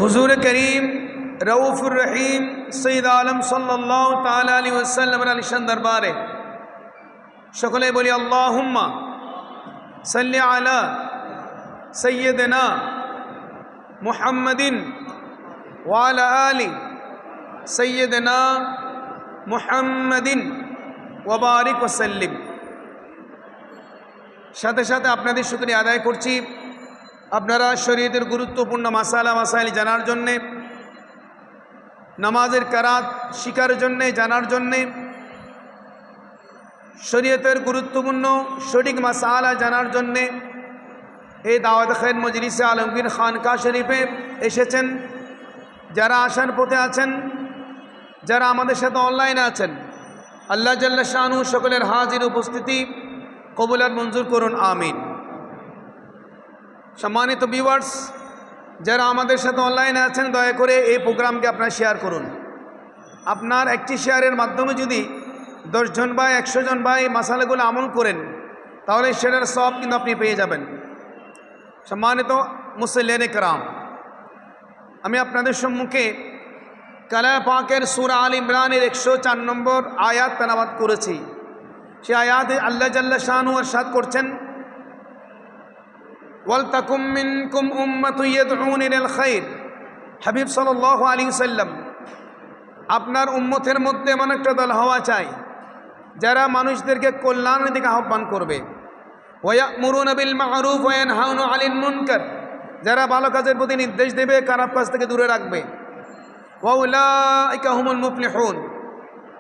हुजूर करीम रऊफ़ुर रहीम सैयद आलम सल्लल्लाहु ताला अलैहि वसल्लम आलिशान दरबारे शकले बोली अल्लाहुम्मा सल्ली अला सय्यदना मुहम्मदिन व अला आलि सय्यदना मुहम्मदिन व बारिक वसल्लिम। সাথে সাথে আপনাদের শুকরিয়া আদায় করছি আপনারা শরীয়তের গুরুত্বপূর্ণ মাসালা মাসাইল জানার জন্যে, নামাজের কারাত শিকার জন্যে জানার জন্যে, শরীয়তের গুরুত্বপূর্ণ সঠিক মাসালা জানার জন্যে এই দাওয়াত খায়ের মজলিসে আলমগীর খানকা শরীফে এসেছেন। যারা আসার পথে আছেন, যারা আমাদের সাথে অনলাইনে আছেন, আল্লাহ জাল্লা শানু সকলের হাজির উপস্থিতি কবুল আর মঞ্জুর করুন, আমিন। সম্মানিত ভিউয়ার্স, যারা আমাদের সাথে অনলাইনে আছেন, দয়া করে এই প্রোগ্রামকে আপনারা শেয়ার করুন। আপনার একটি শেয়ারের মাধ্যমে যদি 10 জন ভাই 100 জন ভাই মাসালাগুলো আমল করেন, তাহলে সেটার সওয়াব কিন্তু আপনি পেয়ে যাবেন। সম্মানিত মুসল্লিয়ানে কেরাম, আমি আপনাদের সম্মুখে কালাম পাকের সূরা আল ইমরানের 104 নম্বর আয়াত তেলাওয়াত করেছি। সেই আয়াতে আল্লাহ জাল্লা শানু ইরশাদ করছেন, ওয়ালতাকুম মিনকুম উম্মাতুন ইয়াদউনা ইলাল খায়র। হাবিব সাল্লাল্লাহু আলাইহি ওয়াসাল্লাম, আপনার উম্মতের মধ্যে এমন একটা দল হওয়া চাই যারা মানুষদেরকে কল্যাণের দিকে আহ্বান করবে। ওয়া ইয়া'মুরুনা বিল মা'রুফ ওয়া ইয়ানহাউনা আনিল মুনকার, যারা ভালো কাজের প্রতি নির্দেশ দেবে, খারাপ কাজ থেকে দূরে রাখবে। ওয়া উলাইকা হুমুল মুফলিহুন,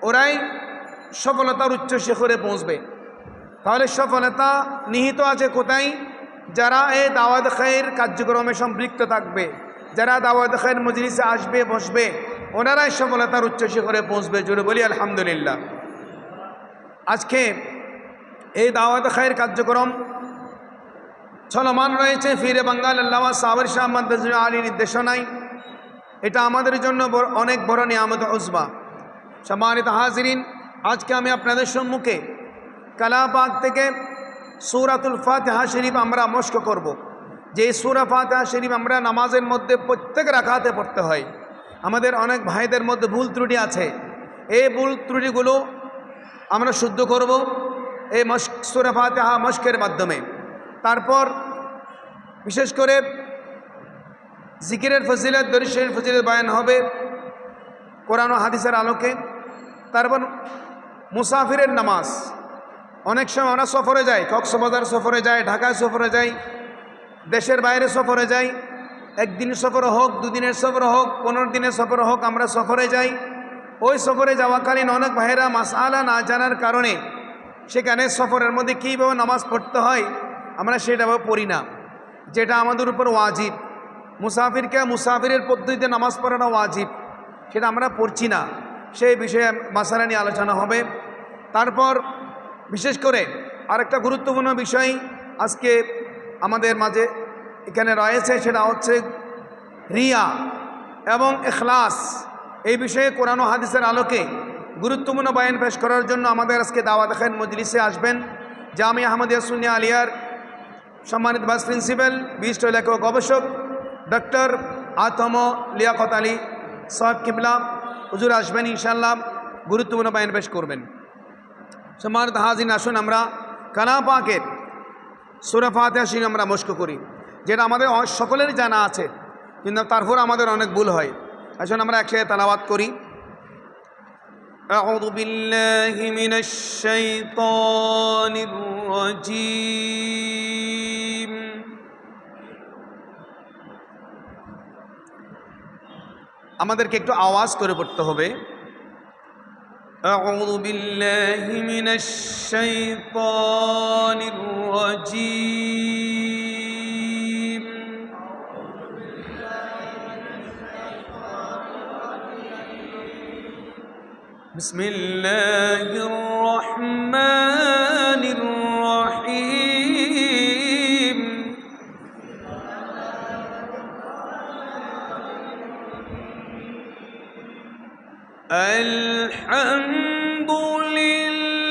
ওরাই সফলতার উচ্চ শিখরে পৌঁছবে। তাহলে সফলতা নিহিত আছে কোথায়? যারা এই দাওয়াত খায়ের কার্যক্রমে সম্পৃক্ত থাকবে, যারা দাওয়াত খায়ের মজলিসে আসবে বসবে, ওনারাই সফলতার উচ্চ শিখরে পৌঁছবে। জোরে বলি আলহামদুলিল্লাহ। আজকে এই দাওয়াত খায়ের কার্যক্রম চলমান রয়েছে ফিরে বাঙ্গাল আল্লামা সাবর শাহ মাদ্দাজুল আলী নির্দেশনায়। এটা আমাদের জন্য অনেক বড় নিয়ামত উজবা। সম্মানিত হাজিরিন, আজকে আমি আপনাদের সম্মুখে কালাম পাক থেকে সূরাতুল ফাতিহা শরীফ আমরা মস্ক করব। যে সূরা ফাতিহা শরীফ আমরা নামাজের মধ্যে প্রত্যেক রাকাতে পড়তে হয়। আমাদের অনেক ভাইদের মধ্যে ভুল ত্রুটি আছে, এই ভুল ত্রুটিগুলো আমরা শুদ্ধ করব এই সূরা ফাতিহা মস্কের মাধ্যমে। তারপর বিশেষ করে জিকিরের ফজিলত, দরুদ শরীফের ফজিলত বয়ান হবে কোরআন ও হাদিসের আলোকে। তারপর মুসাফিরের নামাজ, অনেক সময় আমরা সফরে যাই, কক্সবাজার সফরে যাই, ঢাকায় সফরে যাই, দেশের বাইরে সফরে যাই। একদিন সফর হোক, 2 দিনের সফর হোক, 15 দিনের সফর হোক, আমরা সফরে যাই। ওই সফরে যাওয়াকালীন অনেক ভাইয়েরা মাসআলা না জানার কারণে সেখানে সফরের মধ্যে কীভাবে নামাজ পড়তে হয় আমরা সেটাভাবে পড়ি না, যেটা আমাদের উপর ওয়াজিব। মুসাফিরকে মুসাফিরের পদ্ধতিতে নামাজ পড়ানো ওয়াজিব, সেটা আমরা পড়ছি না। সেই বিষয়ে মাসালা নিয়ে আলোচনা হবে। তারপর বিশেষ করে আরেকটা গুরুত্বপূর্ণ বিষয় আজকে আমাদের মাঝে এখানে রয়েছে, সেটা হচ্ছে রিয়া এবং ইখলাস। এই বিষয়ে কোরআন ও হাদিসের আলোকে গুরুত্বপূর্ণ বয়ান পেশ করার জন্য আমাদের আজকে দাওয়াত খায়ের মজলিসে আসবেন জামিয়া আহমদিয়া সুন্নিয়া আলিয়ার সম্মানিত ভাইস প্রিন্সিপাল, বিশিষ্ট লেখক গবেষক ডক্টর আতম লিয়াকত আলী সাহেব কিবলা হুজুর আসবেন ইনশাআল্লাহ, গুরুত্বপূর্ণ বয়ান পেশ করবেন। সম্মানিত হাজিরিন, আসুন আমরা কালাম পাকের সূরা ফাতিহা শরীফ আমরা মস্ক করি, যেটা আমাদের সকলেরই জানা আছে, কিন্তু তারপর আমাদের অনেক ভুল হয়। আসুন আমরা একসাথে তেলাওয়াত করি। আউযু বিল্লাহি মিনাশ শাইতানির রাজীম। আমাদেরকে একটু আওয়াজ করে পড়তে হবে। আউযু বিল্লাহি মিনাশ শাইতানির রাজীম। বিসমিল্লাহির রহমানির রহিম।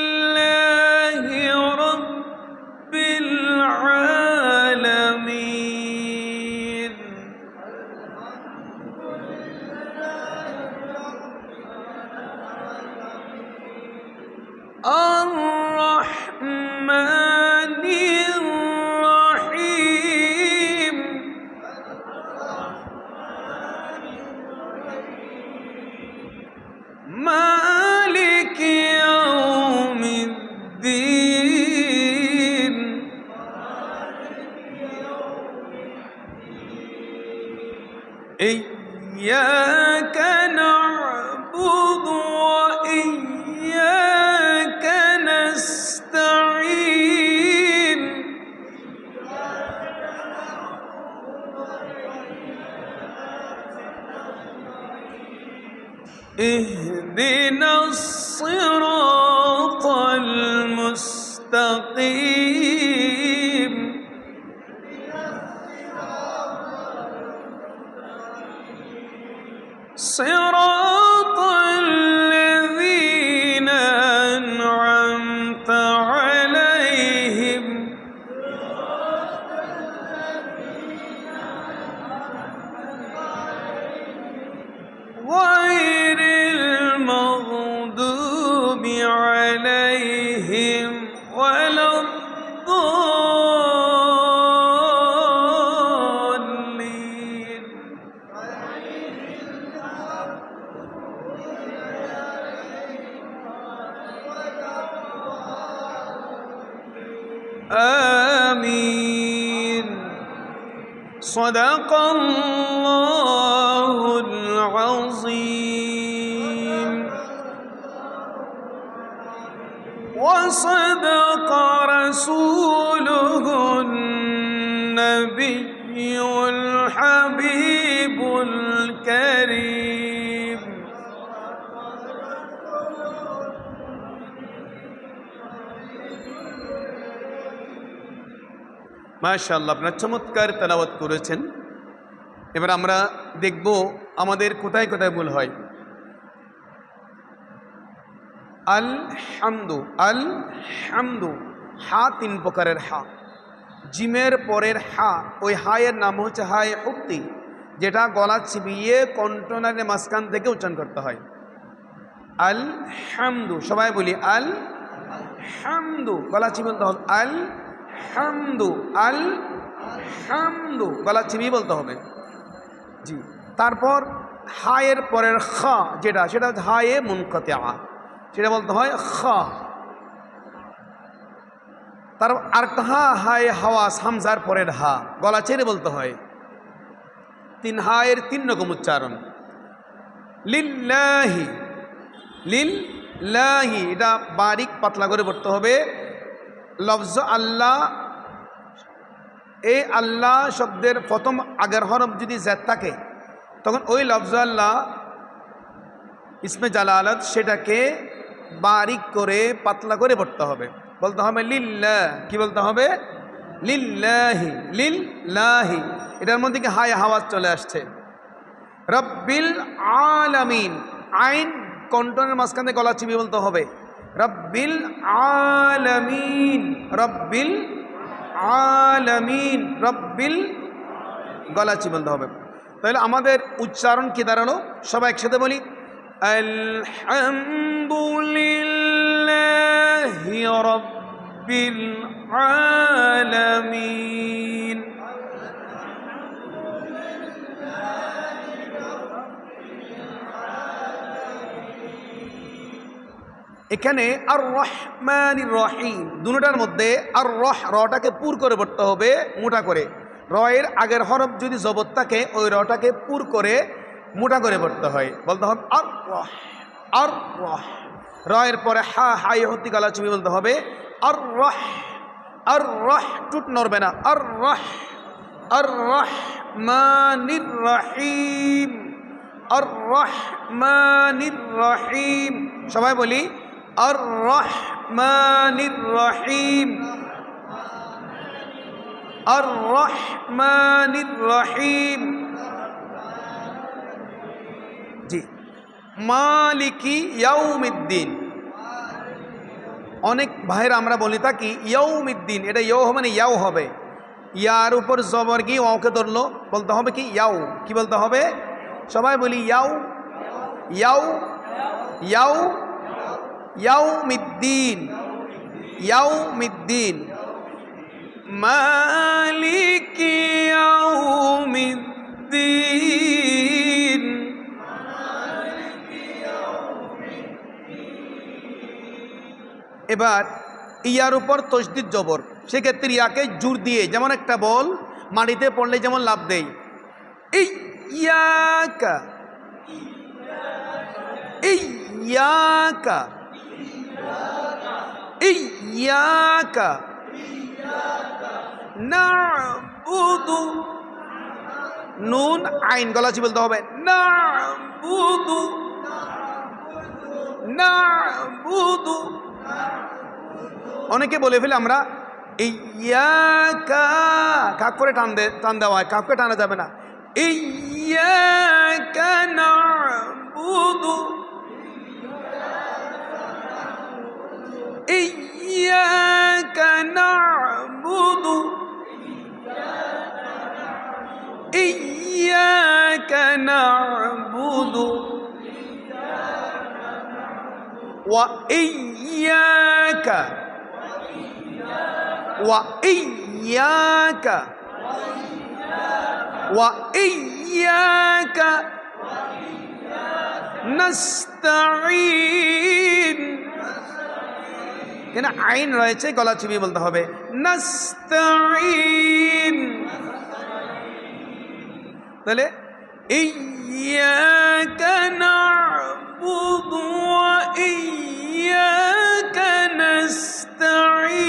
আলহামদুলিল্লাহি রাব্বিল আলামিন। আর-রহমানির রহিম মালিক ইয়াউমিদ্দিন ইয়্যাকা না'বুদু ওয়া ইয়্যাকা নাস্তাঈন ইহদিনাস সিরাতাল মুস্তাকিম صراط الذين أنعمت عليهم غير المغضوب عليهم ولا الضالين آمين صدق الله العظيم وصدق رسوله النبي الحبيب الكريم মাশাআল্লাহ আপনারা চমৎকার তেলাওয়াত করেছেন। এবার আমরা দেখব আমাদের কোথায় কোথায় ভুল হয়। আল হামদু হা তিন প্রকারের হা। জিমের পরের হা, ওই হায়ের নাম হচ্ছে হায়ে উক্তি, যেটা গলা চিবিয়ে কণ্ঠনালীর মাঝখান থেকে উচ্চারণ করতে হয়। আল হামদু, সবাই বলি আল হামদু, গলা চিবিয়ে বলতে হবে আল হামদু, আল হামদু, গলা চিবিয়ে বলতে হবে। জি, তারপর হায়ের পরের খা যেটা, সেটা হচ্ছে হায়ে মুনকাতিআ, সেটা বলতে হয় খা। তার আরেকটা হা হায়ে হাওয়াস, হামজার পরের হা, গলা ছেড়ে বলতে হয়। তিন হায়ের তিন রকম উচ্চারণ। লিল্লাহি, লিল্লাহি, এটা বারিক পাতলা করে পড়তে হবে। লফজ আল্লাহ, এই আল্লাহ শব্দের প্রথম আগের হরফ যদি জেদ থাকে তখন ওই লফজ আল্লাহ ইসমে জালালত, সেটাকে বারিক করে পাতলা করে পড়তে হবে। বলতে হবে লিল্লাহ, কি বলতে হবে? লিল্লাহি, লিল্লাহি। এটার মধ্যে কি হায় হাওয়াজ চলে আসছে। রব্বিল আলামিন, আইন কণ্ঠনের মাঝখানে গলা চিবিয়ে বলতে হবে রব্বিল আলামিন, রব্বিল আলামিন, রব্বিল, গলা চিবিয়ে বলতে হবে। তাহলে আমাদের উচ্চারণ কি দাঁড়ালো? সবাই একসাথে বলি আলহামদুলিল্লাহি রাব্বিল আলামিন। এখানে আর রহমানির রহিম দুটোটার মধ্যে আর রটাকে পুর করে পড়তে হবে, মোটা করে। রয়ের আগের হরফ যদি জবর থাকে ওই রটাকে পুর করে মোটা করে পড়তে হয়। বলতে হবে আর রহ, আর রহ। রয়ের পরে হা, হাই হতি গলা চুমি বলতে হবে আর রহ, আর রহ, টুট নড়বে না। আর রহ, আর রহমানির রহিম, আর রহমানির রহিম। সবাই বলি আর রহমানির রহিম, আর রহমানির রহিম। জি, মালিকি ইয়াউমিদ্দিন। অনেক ভাইরা আমরা বলি থাকি ইয়াউমিদ্দিন, এটা ইয়ৌ মানে ইয়াও হবে। ইয়ার উপর জবর কি ওকে ধরলো, বলতে হবে কি ইয়াও। কি বলতে হবে? সবাই বলি ইয়াও, ইয়াও, ইয়াও, ইয়াউমিদ্দিন, ইয়াউমিদ্দিন, মালিকি ইয়াউমিদ্দিন। এবার ইয়ার উপর তসদিদ জবর, সেক্ষেত্রে ইয়াকে জোর দিয়ে, যেমন একটা বল মাটিতে পড়লে যেমন লাভ দেয়, ইয়াকা, ইয়াকা, ইয়াকা নাবুদু, নুন আইন গলা চিপে বলতে হবে, নাবুদু, নাবুদু। অনেকে বলে ফেলে আমরা ইয়াকা, কাক করে টান দেওয়া হয়, কাককে টানা যাবে না। ইয়াকা নাবুদু, ইয়াকা নাবুদু, ইয়াকা নাবুদু ওয়া ইয়াকা, ওয়া ইয়াকা, ওয়া ইয়াকা নাস্তাঈন। এখানে আইন রয়েছে, গলা চিবিয়ে বলতে হবে নাস্তাঈন। তাহলে ইয়াকা না'বুদু ওয়া ইয়াকা নাস্তাঈন।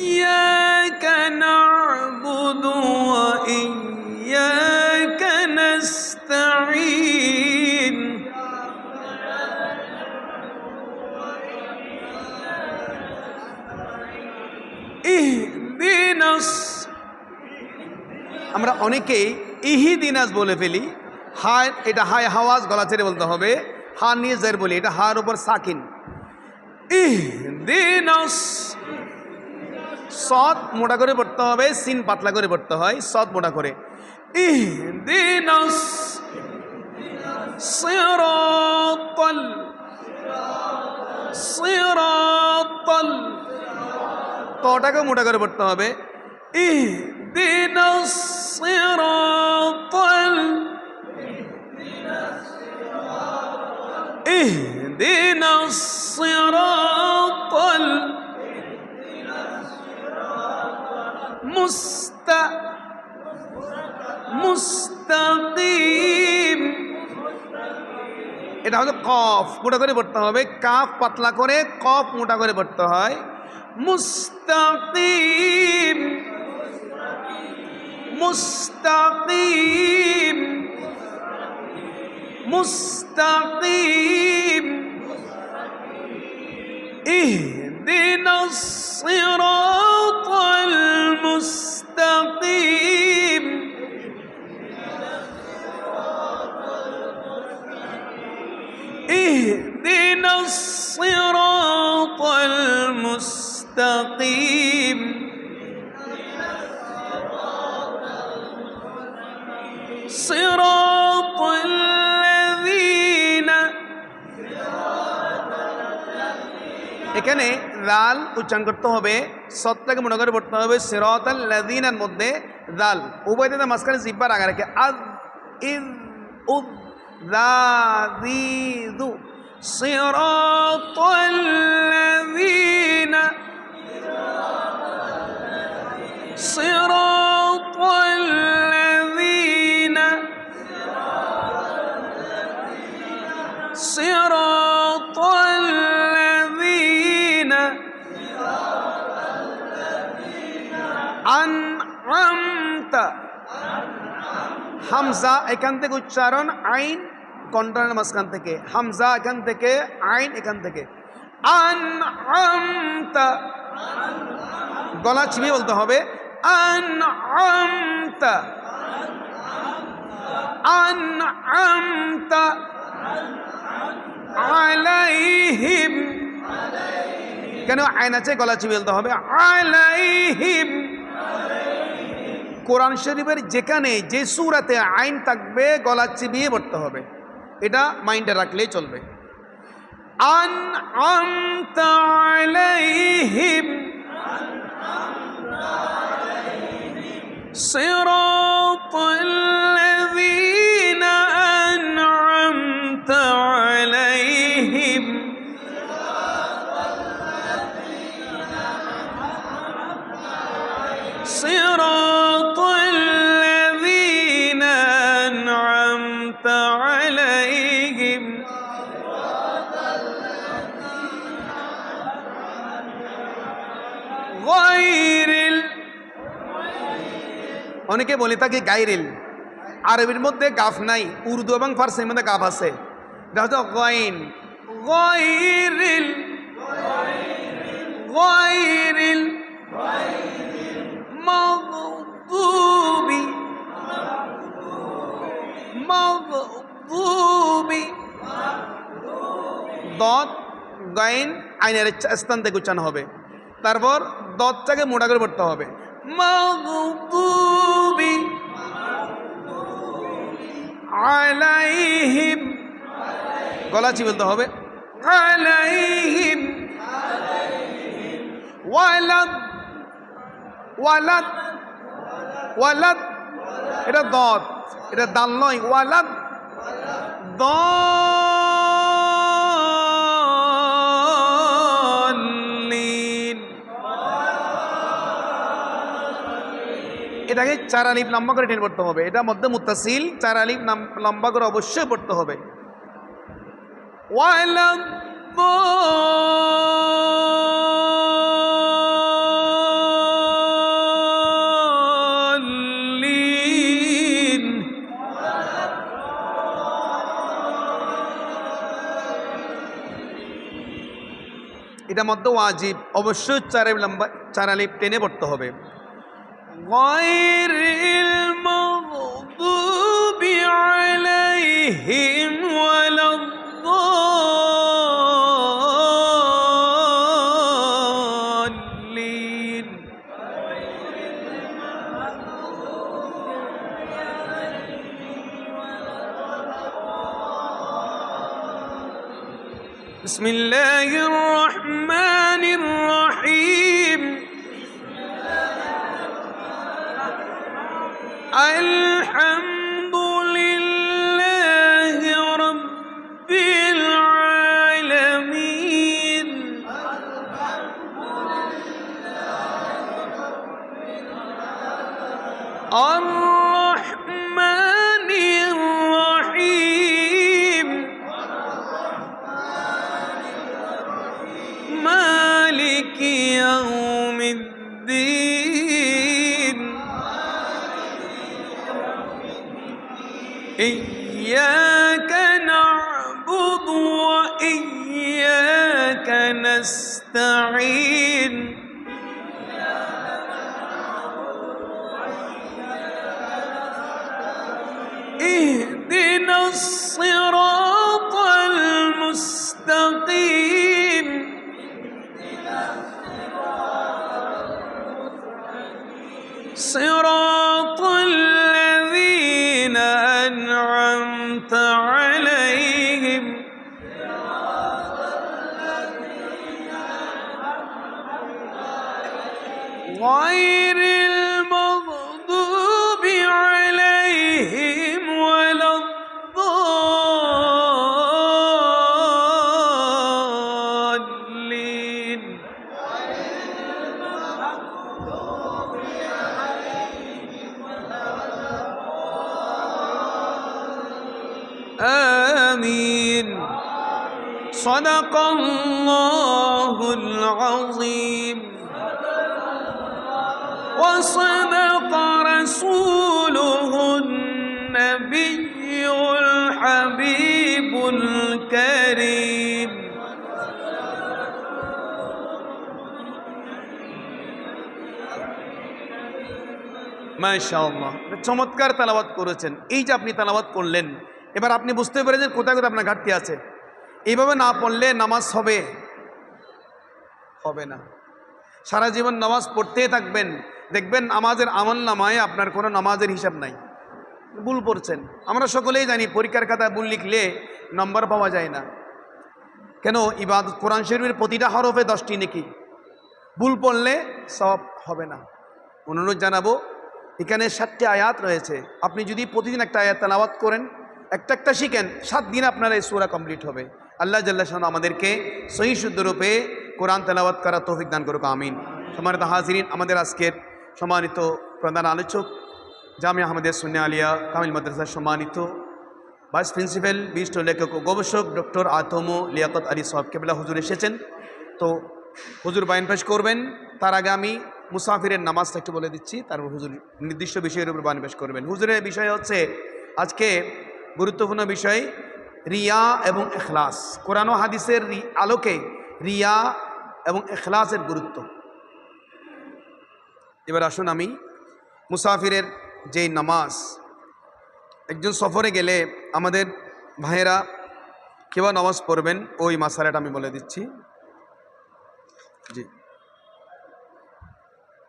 ইয়াকা না'বুদু ওয়া ইয়াকা নাস্তাঈন। ইহদিনাস, আমরা অনেকেই ইহদিনাস বলে ফেলি, হায় এটা হায় হাওয়াজ গলা ছেড়ে বলতে হবে, হা নিয়ে জের বলি, এটা হার উপর সাকিন। ইহদিনাস, সদ মোটা করে পড়তে হবে, সিন পাতলা করে পড়তে হয়, সদ মোটা করে। ইহদিনাস সিরাতাল, সিরাতাল, তটাকে মোটা করে পড়তে হবে। ইহদিনাস সিরাতাল, ইহদিনাস সিরাতাল মুস্তাকিম। এটা হলো কফ, মোটা করে পড়তে হবে, কাফ পাতলা করে, কফ মোটা করে পড়তে হয়। মুস্তাকিম, মুস্তাকিম, মুস্তাকিম। ইহদিনাস সিরাতাল মুস্তাকিম। ইহদিনাস সিরাতাল মুস্তাকিম। সিরাতাল লাযীনা, এখানে লাল উচ্চারণ করতে হবে, সৎটাকে মনে করে পড়তে হবে সিরাতাল লাযীনার মধ্যে লাল উভয়তে মাঝখানে জিহ্বা আগা রেখে আদ ইদ উদ যাযীদু সিরাতাল লাযীনা, সিরাতাল লাযীনা, সিরাতাল লাযীনা আন'আমতা। হামজা এখান থেকে উচ্চারণ, আইন কণ্ঠের মাঝখান থেকে, হামজা এখান থেকে, আইন এখান থেকে। আন'আমতা, গলা চিবিয়ে বলতে হবে আন'আমতা, আন'আমতা আলাইহিম। কেন আইন আছে, গলা চিবিয়ে বলতে হবে আলাইহিম। কোরআন শরীফের যেখানে যে সূরাতে আইন থাকবে গলা চিবিয়ে পড়তে হবে, এটা মাইন্ডে রাখলেই চলবে। আনআমতা আলাইহিম সিরাতাল্লাযীনা আনআমতা আলাইহিম সিরাতাল্লাযীনা আনআমতা আলাইহিম গায়রিল, অনেকে বলে থাকে গায়রিল, আরবির মধ্যে গাফ নাই, উর্দু এবং ফার্সির মধ্যে গাফ আছে, এটা হচ্ছে গাইন। গায়রিল গায়রিল মাগদুবি মাগদুবি, দত গাইন আইনের স্থান থেকে উচ্চারণ হবে, তারপর দতটাকে মোটা করে পড়তে হবে। মাগদুবি আলাইহিম, গলা চিবিয়ে বলতে হবে আলাইহিম, ওয়ালাদ ওয়ালাদ ওয়ালাদ, এটা দত, এটা দাল নয়, ওয়ালাদ দাল্লিন, এটাকে 4 আলিফ লম্বা করে টেনে পড়তে হবে, এটা মধ্যে মুত্তাসিল, 4 আলিফ লম্বা করে অবশ্যই পড়তে হবে। ওয়ালাদ দাল্লিন, এটা মধ্যে ওয়াজিব, অবশ্যই 4 আলিফ টেনে পড়তে হবে। গায়রিল মাগদুবি আলাইহিম ওয়ালাদ-দাল্লিন, বিসমিল্লাহির রহমানির রহিম, আলহামদুলিল্লাহি রাব্বিল আলামিন, আর-রহমানির রহিম, মালিকি ইয়াউমিদ্দিন, ইয়্যাকা না'বুদু ওয়া ইয়্যাকা নাস্তাঈন, ইহদিনাস সিরাতাল মুস্তাকিম, সিরাতাল লাযীনা আন'আমতা আলাইহিম গায়রিল মাগদুবি আলাইহিম ওয়ালাদ-দাল্লিন। آمين. صدق الله العظيم وصدق رسوله النبي الحبيب الكريم. মাশাআল্লাহ, চমৎকার তেলাওয়াত করেছেন। এই যে আপনি তেলাওয়াত করলেন, এবার আপনি বুঝতে পেরেছেন কোথায় কোথায় আপনার ঘাটতি আছে। এইভাবে না পড়লে নামাজ হবে না। সারা জীবন নামাজ পড়তেই থাকবেন, দেখবেন নামাজের আমল নামায় আপনার কোনো নামাজের হিসাব নাই, ভুল পড়ছেন। আমরা সকলেই জানি পরীক্ষার খাতায় ভুল লিখলে নম্বর পাওয়া যায় না। কেন? ইবাদত কোরআন শরীফের প্রতিটা হরফে 10টি নেকি, ভুল পড়লে সব হবে না। অনুরোধ জানাবো, এখানে 7টি আয়াত রয়েছে, আপনি যদি প্রতিদিন একটা আয়াত তেলাওয়াত করেন, একটা শিখেন, 7 দিন আপনার এই সূরা কমপ্লিট হবে। আল্লাহ জাল্লা শাআনহু আমাদেরকে সহি শুদ্ধরূপে কোরআন তেলাওয়াত করার তৌফিক দান করুক, আমিন। সম্মানিত হাজিরিন, আমাদের আজকের সম্মানিত প্রধান আলোচক জামিয়া আহমদিয়া সুন্নিয়া আলিয়া কামিল মাদ্রাসার সম্মানিত ভাইস প্রিন্সিপাল, বিশিষ্ট লেখক ও গবেষক ডক্টর আতম লিয়াকত আলী সাহেব কেবলা হুজুর এসেছেন। তো হুজুর বয়ান পেশ করবেন, তার আগে আমি মুসাফিরের নামাজটা একটু বলে দিচ্ছি, তারপর হুজুর নির্দিষ্ট বিষয়ের উপর বয়ান পেশ করবেন। হুজুরের বিষয় হচ্ছে আজকে গুরুত্বপূর্ণ বিষয় রিয়া এবং ইখলাস। কোরআন ও হাদিসের আলোকে রিয়া এবং ইখলাসের গুরুত্ব। এবার আসুন আমি মুসাফিরের যেই নামাজ, একজন সফরে গেলে আমাদের ভাইয়েরা কেবা নামাজ পড়বেন ওই মাসালাটা আমি বলে দিচ্ছি। জি,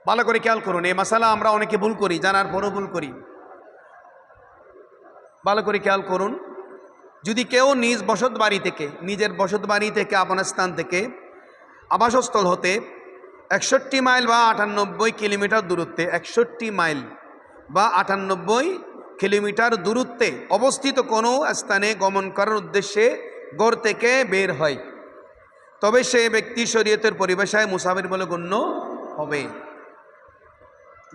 ভালো করে খেয়াল করুন, এই মাসালা আমরা অনেকে ভুল করি, জানার পরও ভুল করি। ভালো করে খেয়াল করুন, যদি কেউ নিজ বসত বাড়ি থেকে, নিজের বসত বাড়ি থেকে, আপনার স্থান থেকে আবাসস্থল হতে 61 মাইল বা 98 কিলোমিটার দূরত্বে, 61 মাইল বা 98 কিলোমিটার দূরত্বে অবস্থিত কোনো স্থানে গমন করার উদ্দেশ্যে ঘর থেকে বের হয়, তবে সে ব্যক্তি শরীয়তের পরিভাষায় মুসাফির বলে গণ্য হবে।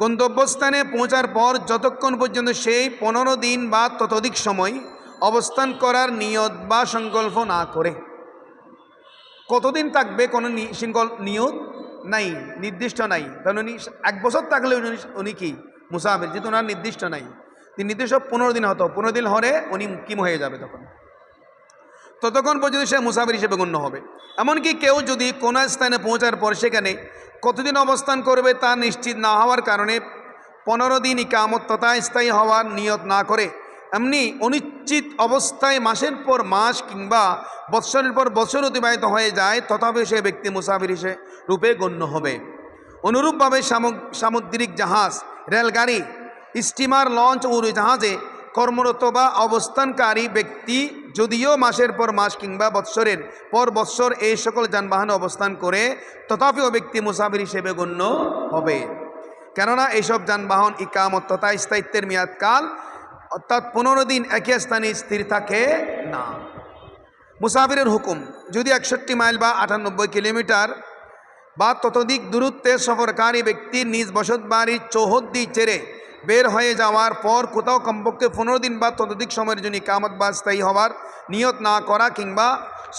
গন্তব্যস্থানে পৌঁছার পর যতক্ষণ পর্যন্ত সেই 15 দিন বা ততোধিক সময় অবস্থান করার নিয়ত বা সংকল্প না করে। কতদিন থাকবে কোনো নিয়ত নাই, নির্দিষ্ট নাই। কারণ উনি 1 বছর থাকলে উনি কি মুসাফির, যেহেতু ওনার নির্দিষ্ট নাই। তিনি নির্দিষ্ট 15 দিন হতো, 15 দিন হলে উনি মুকিম হয়ে যাবে, ততক্ষণ পর্যন্ত সে মুসাফির হিসেবে গণ্য হবে। এমনকি কেউ যদি কোনো স্থানে পৌঁছার পর সেখানে কতদিন অবস্থান করবে তা নিশ্চিত না হওয়ার কারণে 15 দিন ইকামত তথা স্থায়ী হওয়ার নিয়ত না করে এমনি অনিশ্চিত অবস্থায় মাসের পর মাস কিংবা বৎসরের পর বছর অতিবাহিত হয়ে যায়, তথাপি সে ব্যক্তি মুসাফির হিসেবে রূপে গণ্য হবে। অনুরূপভাবে সামুদ্রিক জাহাজ, রেলগাড়ি, স্টিমার, লঞ্চ ও জাহাজে কর্মরত বা অবস্থানকারী ব্যক্তি যদিও মাসের পর মাস কিংবা বৎসরের পর বৎসর এই সকল যানবাহনে অবস্থান করে, তথাপিও ব্যক্তি মুসাফির হিসেবে গণ্য হবে। কেননা এইসব যানবাহন ইকামত তথা স্থায়িত্বের মেয়াদকাল অর্থাৎ 15 দিন একই স্থানে স্থির থাকে না। মুসাফিরের হুকুম, যদি 61 মাইল বা 98 কিলোমিটার বা ততোধিক দূরত্বে সফরকারী ব্যক্তি নিজ বসত বাড়ির চৌহদ্দি ছেড়ে বের হয়ে যাওয়ার পর কোথাও কমপক্ষে 15 দিন বা ততোধিক সময়ের জন্য ইকামত বা স্থায়ী হওয়ার নিয়ত না করা কিংবা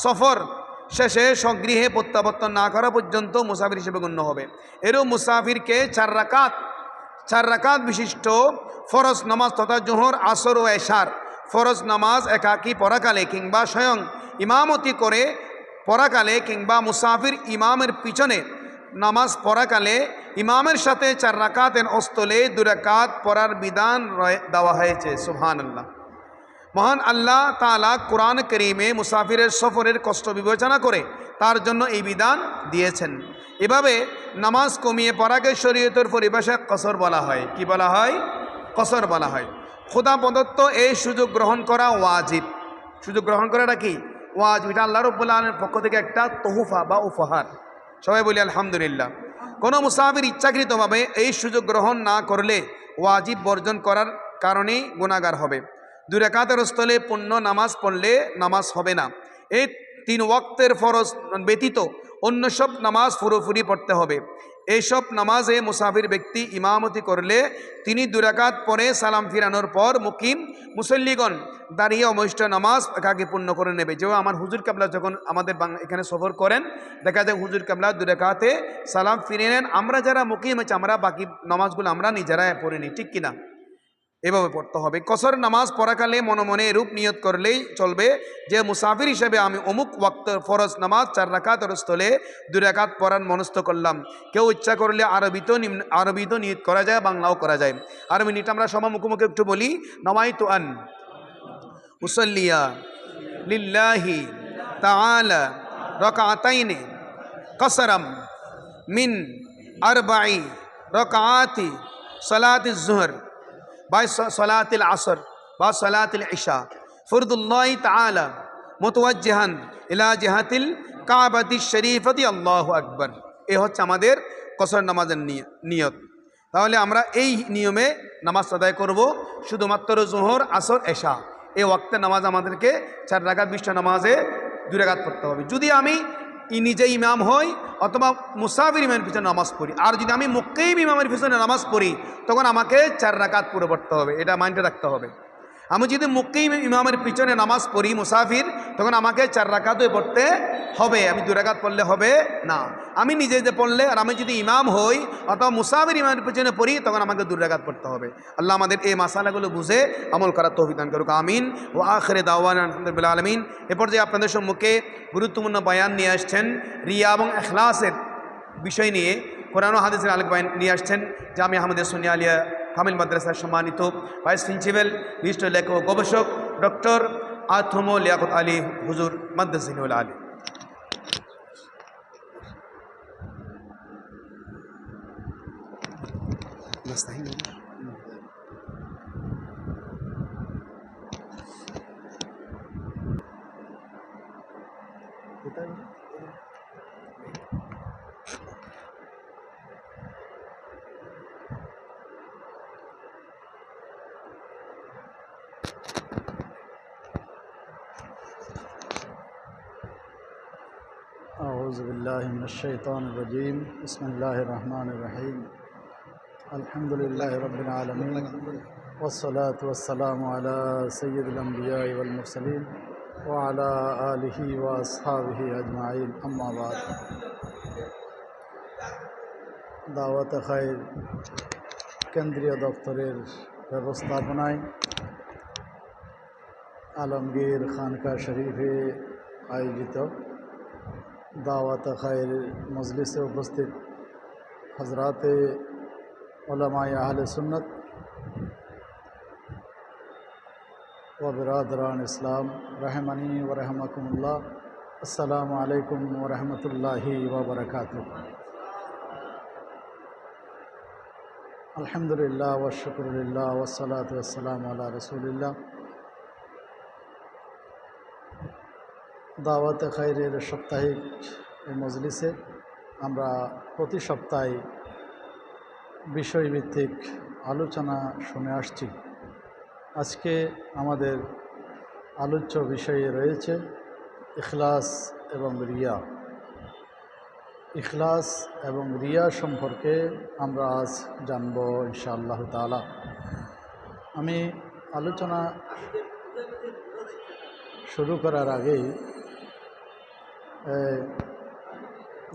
সফর শেষে স্বগৃহে প্রত্যাবর্তন না করা পর্যন্ত মুসাফির হিসেবে গণ্য হবে। এরও মুসাফিরকে 4 রাকাত বিশিষ্ট ফরজ নামাজ তথা জোহর, আসর ও এশার ফরজ নামাজ একাকী পড়াকালে কিংবা স্বয়ং ইমামতি করে পড়াকালে কিংবা মুসাফির ইমামের পিছনে নামাজ পড়াকালে ইমামের সাথে 4 রাকাতের অস্তলে 2 রাকাত পড়ার বিধান দেওয়া হয়েছে। সুবহানাল্লাহ। মহান আল্লাহ তাআলা কোরআন কারীমে মুসাফিরের সফরের কষ্ট বিবেচনা করে তার জন্য এই বিধান দিয়েছেন। এভাবে নামাজ কমিয়ে পড়াকে শরীয়তের পরিভাষায় কসর বলা হয়। কি বলা হয়? কসর বলা হয়। খোদা প্রদত্ত এই সুযোগ গ্রহণ করা ওয়াজিব। সুযোগ গ্রহণ করাটা কি? ওয়াজিব। এটা আল্লাহ রাব্বুল আলামিনের পক্ষ থেকে একটা তোহফা বা উপহার। সবাই বলি আলহামদুলিল্লাহ। কোনো মুসাফির ইচ্ছাকৃতভাবে এই সুযোগ গ্রহণ না করলে ওয়াজিব বর্জন করার কারণেই গুনাহগার হবে। 2 রাকাতের স্থলে পূর্ণ নামাজ পড়লে নামাজ হবে না। এই 3 ওয়াক্তের ফরজ ব্যতীত অন্য সব নামাজ পুরোপুরি পড়তে হবে। এইসব নামাজে মুসাফির ব্যক্তি ইমামতি করলে তিনি 2 রাকাত পরে সালাম ফিরানোর পর মুকিম মুসল্লিগণ দাঁড়িয়ে অবশিষ্ট নামাজ একাকী পূর্ণ করে নেবে। যেও আমার হুজুর কাবলা যখন আমাদের এখানে সফর করেন, দেখা যায় হুজুর কাবলা 2 রাকাতে সালাম ফিরে নেন। আমরা যারা মুকিম আছে আমরা বাকি নামাজগুলো আমরা নিজেরা পড়ে নিই, ঠিক কিনা? এভাবে পড়তে হবে। কসর নামাজ পড়াকালে মনে মনে এরূপ নিয়ত করলেই চলবে যে মুসাফির হিসেবে আমি অমুক ওয়াক্ত ফরজ নামাজ 4 রাকাতের স্থলে 2 রাকাত পড়ার মনস্থ করলাম। কেউ ইচ্ছা করলে আরবিতেও নিয়ত করা যায়, বাংলাও করা যায়। আরবি নিয়ত আমরা সবার মুখোমুখি একটু বলি, নাওয়াইতু আন উসাল্লিয়া লিল্লাহি তাআলা রাকাতাইনে কসরাম মিন 4 রকাআতি সালাতিজ জুহর বা সালাতিল আসর বা সালাতিল ইশা ফরদুল্লাহ তাআলা মুতাওয়াজ্জিহান ইলা জিহাতিল কাবাতি শরীফতি আল্লাহু আকবার। এ হচ্ছে আমাদের কসর নামাজের নিয়ত। তাহলে আমরা এই নিয়মে নামাজ আদায় করব, শুধুমাত্র জোহর আসর এশা এই ওয়াক্তে নামাজ আমাদেরকে 4 রাকাত 20টা নামাজে 2 রাকাত পড়তে হবে। যদি আমি নিজে ইমাম হই অথবা মুসাফির ইমামের পিছনে নামাজ পড়ি, আর যদি আমি মুকিম ইমামের পিছনে নামাজ পড়ি তখন আমাকে 4 রাকাত পুরো পড়তে হবে, এটা মাইন্ডে রাখতে হবে। আমি যদি মুকিম ইমামের পিছনে নামাজ পড়ি মুসাফির, তখন আমাকে 4 রাকাতই পড়তে হবে, আমি 2 রাকাত পড়লে হবে না। আমি নিজে যে পড়লে আর আমি যদি ইমাম হই অথবা মুসাফির ইমামের পিছনে পড়ি তখন আমাকে 2 রাকাত পড়তে হবে। আল্লাহ আমাদের এই মাসালাগুলো বুঝে আমল করার তৌফিক দান করুক, আমিন। ও আখিরে দাওয়ানা আলহামদুলিল্লাহ আলামিন। এরপর যে আপনাদের সম্মুখে গুরুত্বপূর্ণ বয়ান নিয়ে আসছেন রিয়া এবং ইখলাসের বিষয় নিয়ে, কোরআন ও হাদিসের আলোক বয়ান নিয়ে আসছেন জামিয়া আহমদিয়া সুন্নিয়া আলিয়া কামিল মাদ্রাসার সম্মানিত ভাইস প্রিন্সিপাল বিশিষ্ট লেখক গবেষক ডক্টর আথম লিয়াকত আলী হুজুর মাদ্দাজিনুল আলী। أعوذ بالله من الشيطان الرجيم بسم الله الرحمن الرحيم الحمد لله رب العالمين والصلاة والسلام على سيد الأنبياء والمرسلين وعلى آله وأصحابه أجمعين أما بعد দাওয়াত খায়র কেন্দ্রীয় দপ্তরের ব্যবস্থাপনায় আলমগীর খানকা শরীফে আয়োজিত দাওয়াত খায়র মজলিসে উপস্থিত হজরাতে উলামায়ে আহলে সুন্নত ও বিরাদরান ইসলাম রহমানি ও রহমাকুমুল্লাহ, আসসালামু আলাইকুম ওয়া রাহমাতুল্লাহি ওয়া বারাকাতুহু। আলহামদুলিল্লাহ ওয়া শুকরুলিল্লাহ ওয়া সালাতু ওয়াস সালামু আলা রাসূলিল্লাহ। দাওয়াত খায়রের সাপ্তাহিক এই মজলিসে আমরা প্রতি সপ্তাহে বিষয়ভিত্তিক আলোচনা শুনে আসছি। আজকে আমাদের আলোচ্য বিষয়ে রয়েছে ইখলাস এবং রিয়া। ইখলাস এবং রিয়া সম্পর্কে আমরা আজ জানব ইনশাআল্লাহ তাআলা। আমি আলোচনা শুরু করার আগেই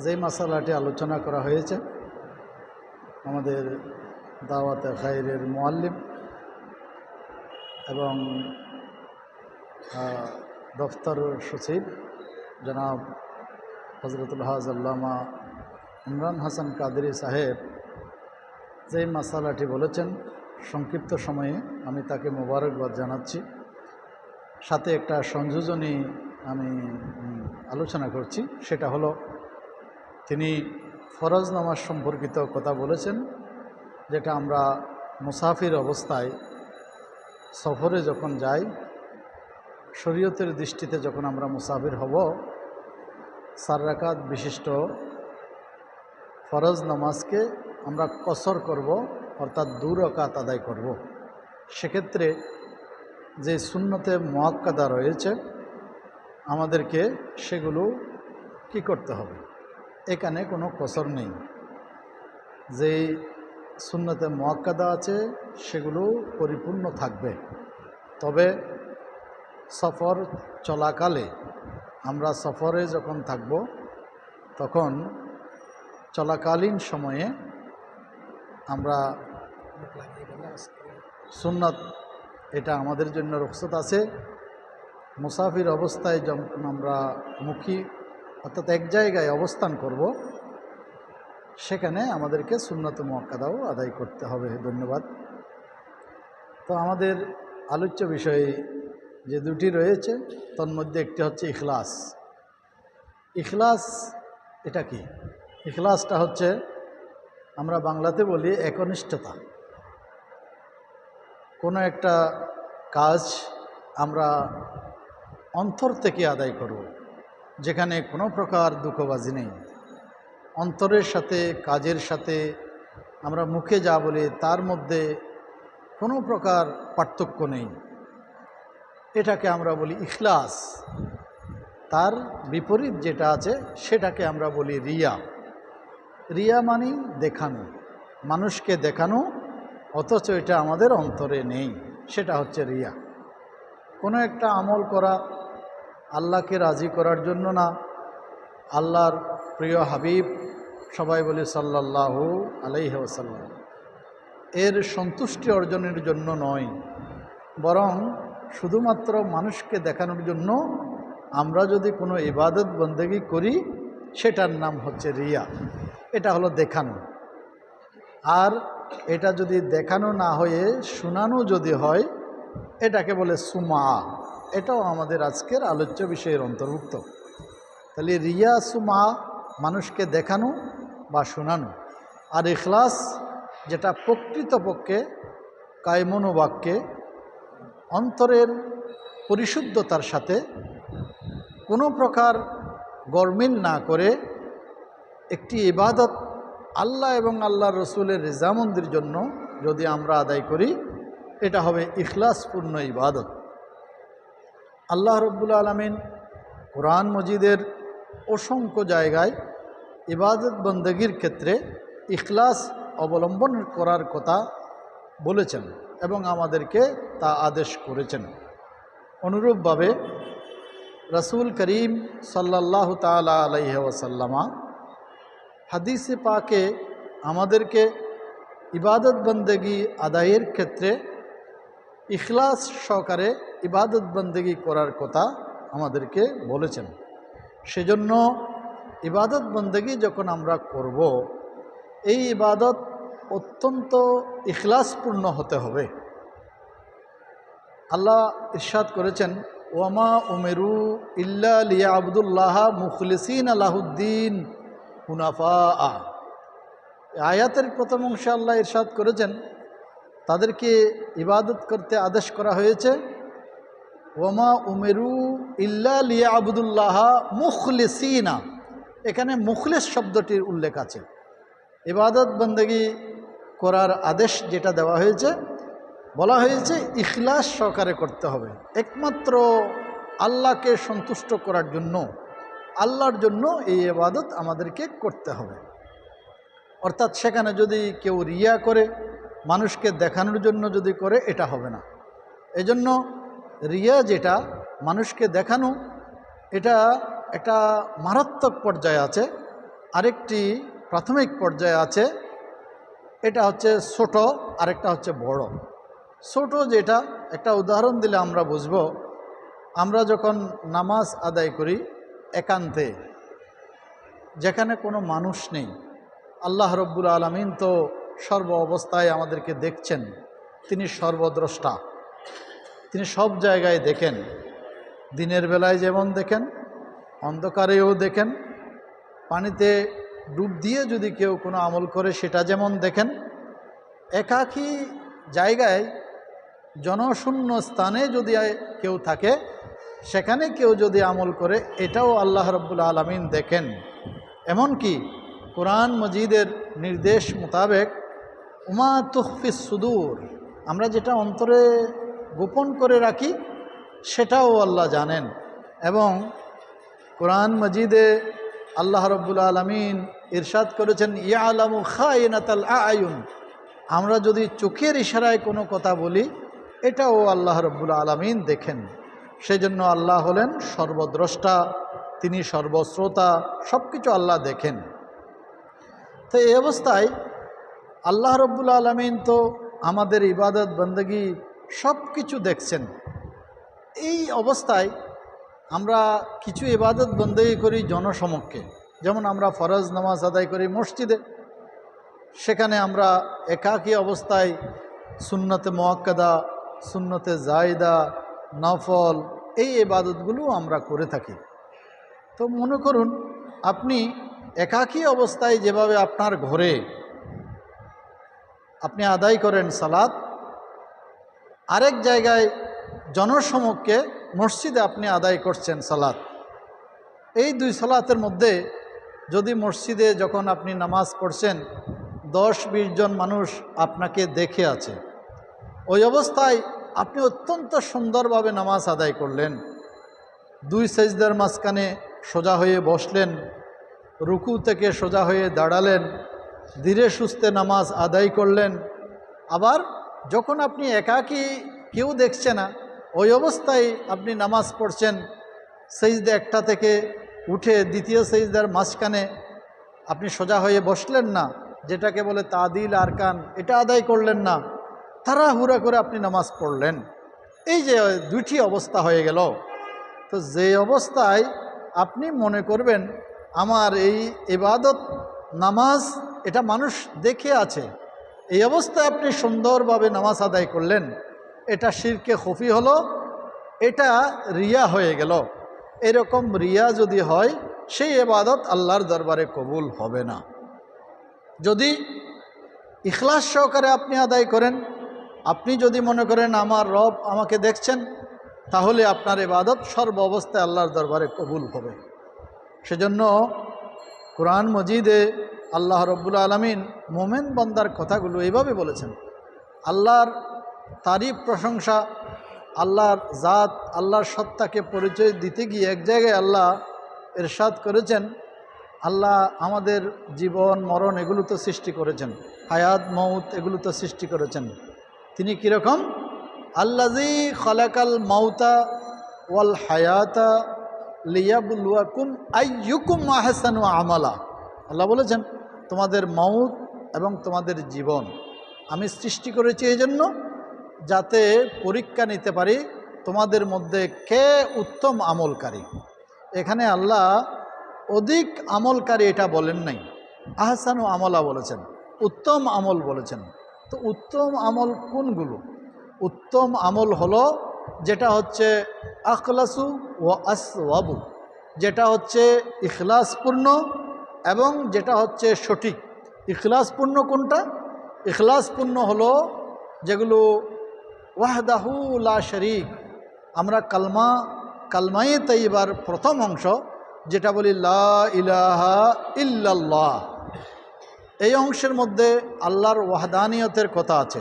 যে মাসালাটি আলোচনা করা হয়েছে, আমাদের দাওয়াতে খায়রের মুআল্লিম এবং দফতর সচিব জনাব হযরতুল হাজ আল্লামা ইমরান হাসান কাদেরী সাহেব যে মাসালাটি বলেছেন, সংক্ষিপ্ত সময়ে আমি তাকে মোবারকবাদ জানাচ্ছি। সাথে একটা সংযোজনী আমি আলোচনা করছি, সেটা হলো তিনি ফরজ নামাজ সম্পর্কিত কথা বলেছেন, যেটা আমরা মুসাফির অবস্থায় সফরে যখন যাই, শরীয়তের দৃষ্টিতে যখন আমরা মুসাফির হব, 4 রাকাত বিশিষ্ট ফরজ নামাজকে আমরা কসর করব, অর্থাৎ 2 রাকাত আদায় করব। সেক্ষেত্রে যে সুন্নতে মুআক্কাদা রয়েছে আমাদেরকে সেগুলো কি করতে হবে, এখানে কোনো কসর নেই। যেই সুন্নতে মুআক্কাদা আছে সেগুলো পরিপূর্ণ থাকবে। তবে সফর চলাকালে আমরা সফরে যখন থাকব তখন চলাকালীন সময়ে আমরা সুন্নত, এটা আমাদের জন্য রুখসত আছে। মুসাফির অবস্থায় যখন আমরা মুখী অর্থাৎ এক জায়গায় অবস্থান করব, সেখানে আমাদেরকে সুন্নত মুআক্কাদাও আদায় করতে হবে। ধন্যবাদ। তো আমাদের আলোচ্য বিষয়ে যে দুটি রয়েছে তার মধ্যে একটি হচ্ছে ইখলাস। ইখলাস এটা কি? ইখলাসটা হচ্ছে আমরা বাংলাতে বলি একনিষ্ঠতা। কোনো একটা কাজ আমরা অন্তর থেকে আদায় করব, যেখানে কোনো প্রকার দুঃখবাজি নেই। অন্তরের সাথে কাজের সাথে আমরা মুখে যা বলি তার মধ্যে কোনো প্রকার পার্থক্য নেই। এটাকে আমরা বলি ইখলাস। তার বিপরীত যেটা আছে সেটাকে আমরা বলি রিয়া। রিয়া মানে দেখানো, মানুষকে দেখানো, অথচ এটা আমাদের অন্তরে নেই, সেটা হচ্ছে রিয়া। কোনো একটা আমল করা আল্লাহকে রাজি করার জন্য না, আল্লাহর প্রিয় হাবিব সবাই বলি সাল্লাল্লাহু আলাইহি ওয়াসাল্লাম এর সন্তুষ্টি অর্জনের জন্য নয়, বরং শুধুমাত্র মানুষকে দেখানোর জন্য আমরা যদি কোনো ইবাদত বন্দেগী করি সেটার নাম হচ্ছে রিয়া। এটা হলো দেখানো। আর এটা যদি দেখানো না হয়ে শোনানো যদি হয় এটাকে বলে সুমা। এটাও আমাদের আজকের আলোচ্য বিষয়ের অন্তর্ভুক্ত। তাহলে রিয়া সুমা মানুষকে দেখানো বা শোনানো, আর ইখলাস যেটা প্রকৃতপক্ষে কায়মনোবাক্যে অন্তরের পরিশুদ্ধতার সাথে কোনো প্রকার গরমিল না করে একটি ইবাদত আল্লাহ এবং আল্লাহ রসুলের রেজামন্দির জন্য যদি আমরা আদায় করি এটা হবে ইখলাসপূর্ণ ইবাদত। আল্লাহ রব্বুল আলামিন কোরআন মজিদের অসংখ্য জায়গায় ইবাদত বন্দেগীর ক্ষেত্রে ইখলাস অবলম্বন করার কথা বলেছেন এবং আমাদেরকে তা আদেশ করেছেন। অনুরূপভাবে রসুল করিম সাল্লাল্লাহু তাআলা আলাইহি ওয়াসাল্লামা হাদিসে পাকে আমাদেরকে ইবাদত বন্দেগী আদায়ের ক্ষেত্রে ইখলাস সহকারে ইবাদত বন্দেগী করার কথা আমাদেরকে বলেছেন। সেজন্য ইবাদত বন্দেগী যখন আমরা করব এই ইবাদত অত্যন্ত ইখলাসপূর্ণ হতে হবে। আল্লাহ ইরশাদ করেছেন ওয়ামা উমেরু ইল্লা লিয়াবুদুল্লাহ মুখলিসিনা লাহুদ্দিন হুনাফা। আয়াতের প্রথম অংশে আল্লাহ ইরশাদ করেছেন তাদেরকে ইবাদত করতে আদেশ করা হয়েছে ওয়ামা উমেরু ইল্লা লিয়াবুদুল্লাহ মুখলিসিনা। এখানে মুখলিস শব্দটির উল্লেখ আছে। ইবাদত বন্দেগী করার আদেশ যেটা দেওয়া হয়েছে বলা হয়েছে ইখলাস সহকারে করতে হবে, একমাত্র আল্লাহকে সন্তুষ্ট করার জন্য, আল্লাহর জন্য এই ইবাদত আমাদেরকে করতে হবে। অর্থাৎ সেখানে যদি কেউ রিয়া করে মানুষকে দেখানোর জন্য যদি করে এটা হবে না। এজন্য রিয়া যেটা মানুষকে দেখানো এটা একটা মারাত্মক পর্যায়ে আছে, আরেকটি প্রাথমিক পর্যায়ে আছে। এটা হচ্ছে ছোট, আরেকটা হচ্ছে বড়। ছোট যেটা একটা উদাহরণ দিলে আমরা বুঝব, আমরা যখন নামাজ আদায় করি একান্তে যেখানে কোনো মানুষ নেই, আল্লাহ রব্বুল আলামিন তো সর্ব অবস্থায় আমাদেরকে দেখছেন, তিনি সর্বদ্রষ্টা, তিনি সব জায়গায় দেখেন। দিনের বেলায় যেমন দেখেন অন্ধকারেও দেখেন, পানিতে ডুব দিয়ে যদি কেউ কোনো আমল করে সেটা যেমন দেখেন, একাকী জায়গায় জনশূন্য স্থানে যদি কেউ থাকে সেখানে কেউ যদি আমল করে এটাও আল্লাহ রব্বুল আলামিন দেখেন। এমনকি কোরআন মজিদের নির্দেশ মোতাবেক উমা তুখফিস সুদূর, আমরা যেটা অন্তরে গোপন করে রাখি সেটাও আল্লাহ জানেন। এবং কোরআন মজিদে আল্লাহ রব্বুল আলামিন ইরশাদ করেছেন ইয়ালামু খায়িনাতাল আয়ুন, আমরা যদি চোখের ইশারায় কোনো কথা বলি এটাও আল্লাহ রব্বুল আলামিন দেখেন। সেজন্য আল্লাহ হলেন সর্বদ্রষ্টা, তিনি সর্বশ্রোতা, সব কিছু আল্লাহ দেখেন। তো এই অবস্থায় আল্লাহ রব্বুল আলামিন তো আমাদের ইবাদত বন্দেগী সব কিছু দেখছেন। এই অবস্থায় আমরা কিছু ইবাদত বন্দেগী করি জনসমক্ষে, যেমন আমরা ফরজ নামাজ আদায় করি মসজিদে, সেখানে আমরা একাকী অবস্থায় সুন্নতে মুআক্কাদা, সুন্নতে জায়দা, নফল এই ইবাদতগুলো আমরা করে থাকি। তো মনে করুন আপনি একাকী অবস্থায় যেভাবে আপনার ঘরে আপনি আদায় করেন সালাত, আরেক জায়গায় জনসমক্ষে মসজিদে আপনি আদায় করছেন সালাত। এই দুই সালাতের মধ্যে যদি মসজিদে যখন আপনি নামাজ পড়ছেন 10-20 জন মানুষ আপনাকে দেখে আছে, ওই অবস্থায় আপনি অত্যন্ত সুন্দরভাবে নামাজ আদায় করলেন, 2 সেজদার মাঝখানে সোজা হয়ে বসলেন, রুকু থেকে সোজা হয়ে দাঁড়ালেন, ধীরে সুস্থে নামাজ আদায় করলেন। আবার যখন আপনি একাকী, কেউ দেখছে না, ওই অবস্থায় আপনি নামাজ পড়ছেন, সেজদা একটা থেকে উঠে দ্বিতীয় সেজদার মাঝখানে আপনি সোজা হয়ে বসলেন না, যেটাকে বলে তাদিল আরকান, এটা আদায় করলেন না, তাড়াহুড়া করে আপনি নামাজ পড়লেন। এই যে দুইটি অবস্থা হয়ে গেল। তো যে অবস্থায় আপনি মনে করবেন আমার এই ইবাদত নামাজ এটা মানুষ দেখে আছে, এই অবস্থায় আপনি সুন্দরভাবে নামাজ আদায় করলেন, এটা শিরকে খফি হলো, এটা রিয়া হয়ে গেল। এরকম রিয়া যদি হয় সেই ইবাদত আল্লাহর দরবারে কবুল হবে না। যদি ইখলাস সহকারে আপনি আদায় করেন, আপনি যদি মনে করেন আমার রব আমাকে দেখছেন, তাহলে আপনার ইবাদত সর্ব অবস্থায় আল্লাহর দরবারে কবুল হবে। সেজন্য কোরআন মজিদে আল্লাহ রব্বুল আলামিন মোমেন বান্দার কথাগুলো এইভাবে বলেছেন। আল্লাহর তারিফ প্রশংসা, আল্লাহর জাত, আল্লাহর সত্তাকে পরিচয় দিতে গিয়ে এক জায়গায় আল্লাহ ইরশাদ করেছেন, আল্লাহ আমাদের জীবন মরণ এগুলো তো সৃষ্টি করেছেন, হায়াত মৌত এগুলো তো সৃষ্টি করেছেন। তিনি কীরকম? আল্লাযী খালাকাল মাউতা ওয়াল হায়াতা লিয়াবলুয়াকুম আইয়ুকুম আহসানু আমালা। আল্লাহ বলেছেন তোমাদের মৌত এবং তোমাদের জীবন আমি সৃষ্টি করেছি এই জন্য যাতে পরীক্ষা নিতে পারি তোমাদের মধ্যে কে উত্তম আমলকারী। এখানে আল্লাহ অধিক আমলকারী এটা বলেন নাই, আহসানু আমলা বলেছেন, উত্তম আমল বলেছেন। তো উত্তম আমল কোনগুলো? উত্তম আমল হলো যেটা হচ্ছে আখলাসু ও আসওয়াবু, যেটা হচ্ছে ইখলাসপূর্ণ এবং যেটা হচ্ছে সঠিক। ইখলাসপূর্ণ কোনটা? ইখলাসপূর্ণ হলো যেগুলো ওয়াহদাহু লা শরীক, আমরা কালমায়ে তাইয়্যিবার প্রথম অংশ যেটা বলি লা ইলাহা ইল্লাল্লাহ, এই অংশের মধ্যে আল্লাহর ওয়াহদানিয়তের কথা আছে,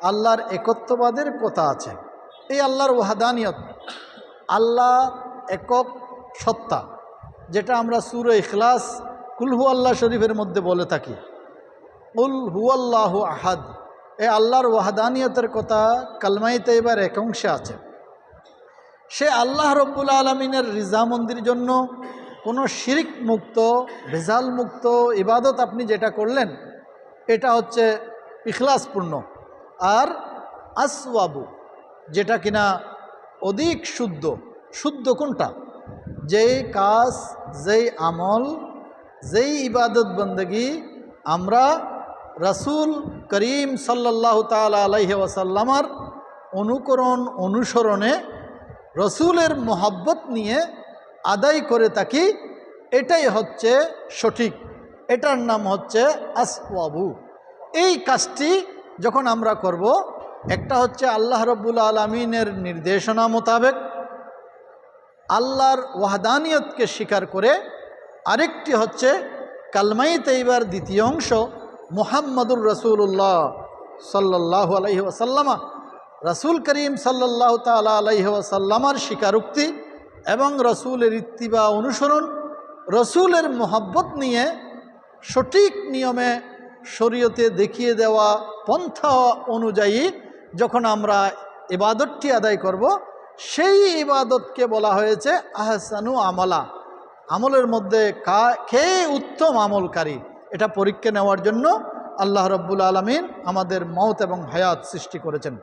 আল্লাহর একত্ববাদের কথা আছে। এই আল্লাহর ওয়াহদানিয়ত, আল্লাহ একক সত্তা, যেটা আমরা সূরা ইখলাস কুল হুয়াল্লাহ শরীফের মধ্যে বলে থাকি, কুল হুয়াল্লাহু আহাদ, এই আল্লাহর ওয়াহদানিয়তের কথা কালমায়ে তাইয়্যিবার এক অংশে আছে। সে আল্লাহ রব্বুল আলমিনের রিজামন্দির জন্য কোনো শিরিক মুক্ত, ভেজাল মুক্ত ইবাদত আপনি যেটা করলেন এটা হচ্ছে ইখলাসপূর্ণ। আর আসওয়াবু, যেটা কিনা অধিক শুদ্ধ। শুদ্ধ কোনটা? যেই কাজ, যেই আমল, যেই ইবাদত বন্দেগী আমরা রাসূল করিম সাল্লাল্লাহু তাআলা আলাইহি ওয়াসাল্লামার অনুকরণ অনুসরণে রসুলের মোহাব্বত নিয়ে আদায় করে থাকি, এটাই হচ্ছে সঠিক, এটার নাম হচ্ছে আসওয়াবু। এই কাজটি যখন আমরা করব, একটা হচ্ছে আল্লাহ রব্বুল আলমিনের নির্দেশনা মোতাবেক আল্লাহর ওয়াহদানিয়তকে স্বীকার করে, আরেকটি হচ্ছে কালমায়ে তাইয়্যিবার দ্বিতীয় অংশ মুহাম্মাদুর রাসূলুল্লাহ সাল্লাল্লাহু আলাইহি ওয়াসাল্লামা, রাসূল করিম সাল্লাল্লাহু তাআলা আলাইহি ওয়াসাল্লামার স্বীকারোক্তি এবং রসুলের ইত্তিবা অনুসরণ, রসুলের মোহাব্বত নিয়ে সঠিক নিয়মে শরীয়তে দেখিয়ে দেওয়া পন্থা অনুযায়ী যখন আমরা ইবাদতটি আদায় করব, সেই ইবাদতকে বলা হয়েছে আহসানু আমলা। আমলের মধ্যে কে উত্তম আমলকারী, এটা পরীক্ষা নেওয়ার জন্য আল্লাহ রব্বুল আলামিন আমাদের মওত এবং হায়াত সৃষ্টি করেছেন।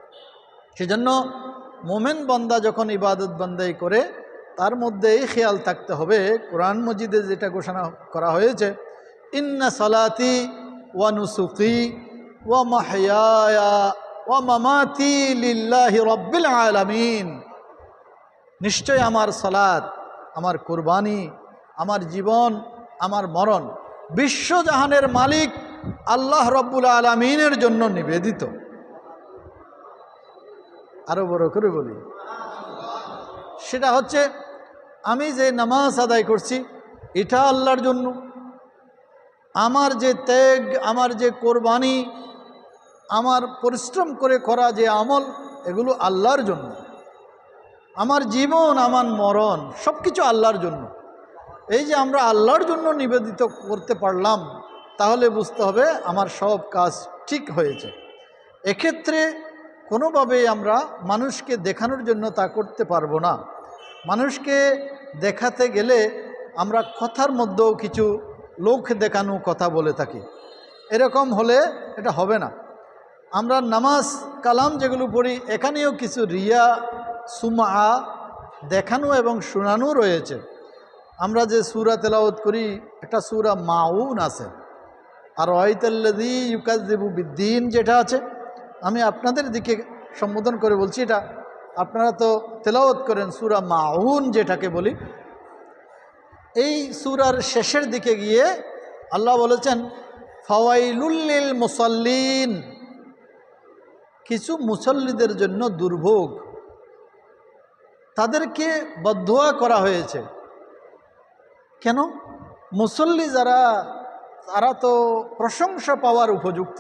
সেজন্য মোমেন বান্দা যখন ইবাদত বান্দাই করে, তার মধ্যে এই খেয়াল থাকতে হবে, কোরআন মজিদে যেটা ঘোষণা করা হয়েছে, ইন্না সালাতি ওয়া নুসুকি ওয়া মাহইয়ায়া ওয়া মামাতি লিল্লাহি রাব্বিল আলামিন, নিশ্চয় আমার সালাত, আমার কুরবানি, আমার জীবন, আমার মরণ বিশ্বজাহানের মালিক আল্লাহ রব্বুল আলামিনের জন্য নিবেদিত। আরো বড় করে বলি, সেটা হচ্ছে আমি যে নামাজ আদায় করছি এটা আল্লাহর জন্য, আমার যে ত্যাগ, আমার যে কোরবানি, আমার পরিশ্রম করে করা যে আমল, এগুলো আল্লাহর জন্য। আমার জীবন, আমার মরণ সব কিছু আল্লাহর জন্য। এই যে আমরা আল্লাহর জন্য নিবেদিত করতে পারলাম, তাহলে বুঝতে হবে আমার সব কাজ ঠিক হয়েছে। এক্ষেত্রে কোনোভাবে আমরা মানুষকে দেখানোর জন্য তা করতে পারবো না। মানুষকে দেখাতে গেলে আমরা কথার মধ্যেও কিছু লোক দেখানো কথা বলে থাকি, এরকম হলে এটা হবে না। আমরা নামাজ কালাম যেগুলো পড়ি, এখানেও কিছু রিয়া, সুমা দেখানো এবং শোনানো রয়েছে। আমরা যে সূরা তেলাওয়াত করি, একটা সূরা মাউন আছে, আর ওয়াইতাল্লাযী ইউকাযযিবু বিদ্দীন যেটা আছে, আমি আপনাদের দিকে সম্বোধন করে বলছি, এটা আপনারা তো তেলাওয়াত করেন সূরা মাউন যেটাকে বলি। এই সূরার শেষের দিকে গিয়ে আল্লাহ বলেছেন ফাওয়াইলুল লিল মুসাল্লিন, কিছু মুসল্লিদের জন্য দুর্ভোগ, তাদেরকে বদদুয়া করা হয়েছে। কেন? মুসল্লি যারা, তারা তো প্রশংসা পাওয়ার উপযুক্ত,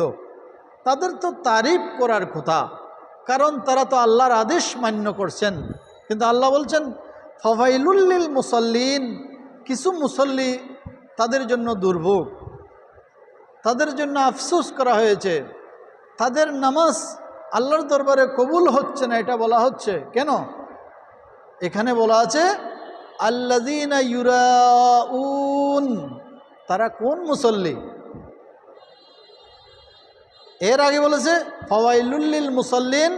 তাদের তো তারিফ করার কথা, কারণ তারা তো আল্লাহর আদেশ মান্য করছেন। কিন্তু আল্লাহ বলছেন ফাওয়াইলুল লিল মুসাল্লিন, কিছু মুসল্লি তাদের জন্য দুর্ভোগ, তাদের জন্য আফসোস করা হয়েছে, তাদের নামাজ আল্লাহর দরবারে কবুল হচ্ছে না। এটা বলা হচ্ছে কেন? এখানে বলা আছে আল্লাযীনা ইউরাউন, তারা কোন মুসল্লি? এর আগে বলেছে ফাওয়াইলুল লিল মুসাল্লিন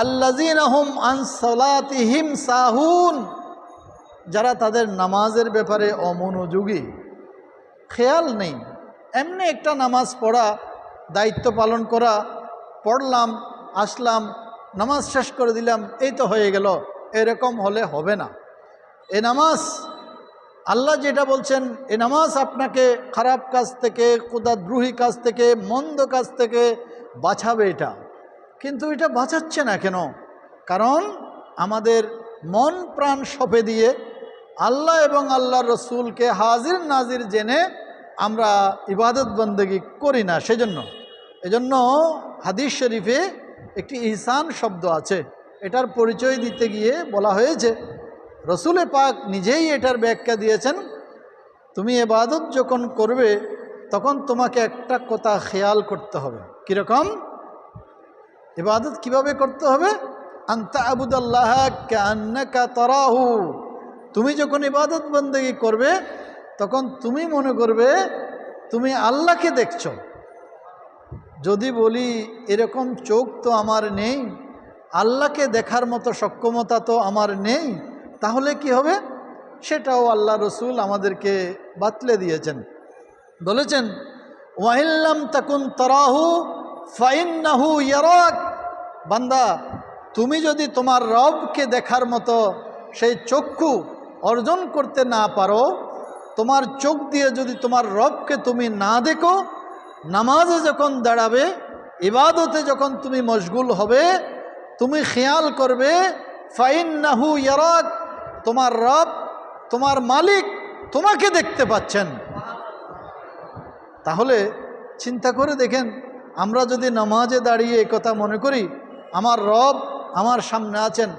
আল্লাযীনা হুম আন সালাতিহিম সাহুন, যারা তাদের নামাজের ব্যাপারে অমনোযোগী, খেয়াল নেই। এমনি একটা নামাজ পড়া, দায়িত্ব পালন করা, পড়লাম, আসলাম, নামাজ শেষ করে দিলাম, এই তো হয়ে গেল, এরকম হলে হবে না। এ নামাজ, আল্লাহ যেটা বলছেন, এ নামাজ আপনাকে খারাপ কাজ থেকে, খোদাদ্রোহী কাজ থেকে, মন্দ কাজ থেকে বাঁচাবে এটা। কিন্তু এটা বাঁচাচ্ছে না কেন? কারণ আমাদের মন প্রাণ সঁপে দিয়ে আল্লাহ এবং আল্লাহর রসুলকে হাজির নাজির জেনে আমরা ইবাদত বন্দেগী করি না। এজন্য হাদিস শরীফে একটি ইহসান শব্দ আছে, এটার পরিচয় দিতে গিয়ে বলা হয়েছে, রসুলে পাক নিজেই এটার ব্যাখ্যা দিয়েছেন, তুমি ইবাদত যখন করবে তখন তোমাকে একটা কথা খেয়াল করতে হবে। কীরকম? ইবাদত কিভাবে করতে হবে? আনতা আবুদাল্লাহ কান্নাকা তারাহু, তুমি যখন ইবাদত বন্দেগী করবে তখন তুমি মনে করবে তুমি আল্লাহকে দেখছো। যদি বলি এরকম চোখ তো আমার নেই, আল্লাহকে দেখার মতো সক্ষমতা তো আমার নেই, তাহলে কি হবে? সেটাও আল্লাহ রসুল আমাদেরকে বাতলে দিয়েছেন। বলেছেন ওয়াইল্লাম তাকুন তারাহু ফাইন্নাহু ইয়ারাক, বান্দা তুমি যদি তোমার রবকে দেখার মতো সেই চক্ষু অর্জন করতে না পারো, তোমার চোখ দিয়ে যদি তোমার রবকে তুমি না দেখো, নামাজে যখন দাঁড়াবে, ইবাদতে যখন তুমি মশগুল হবে, তুমি খেয়াল করবে ফাইন্নাহু ইয়ারাক, তোমার রব, তোমার মালিক তোমাকে দেখতে পাচ্ছেন। তাহলে চিন্তা করে দেখেন, আমরা যদি নামাজে দাঁড়িয়ে একথা মনে করি আমার রব আমার সামনে আছেন,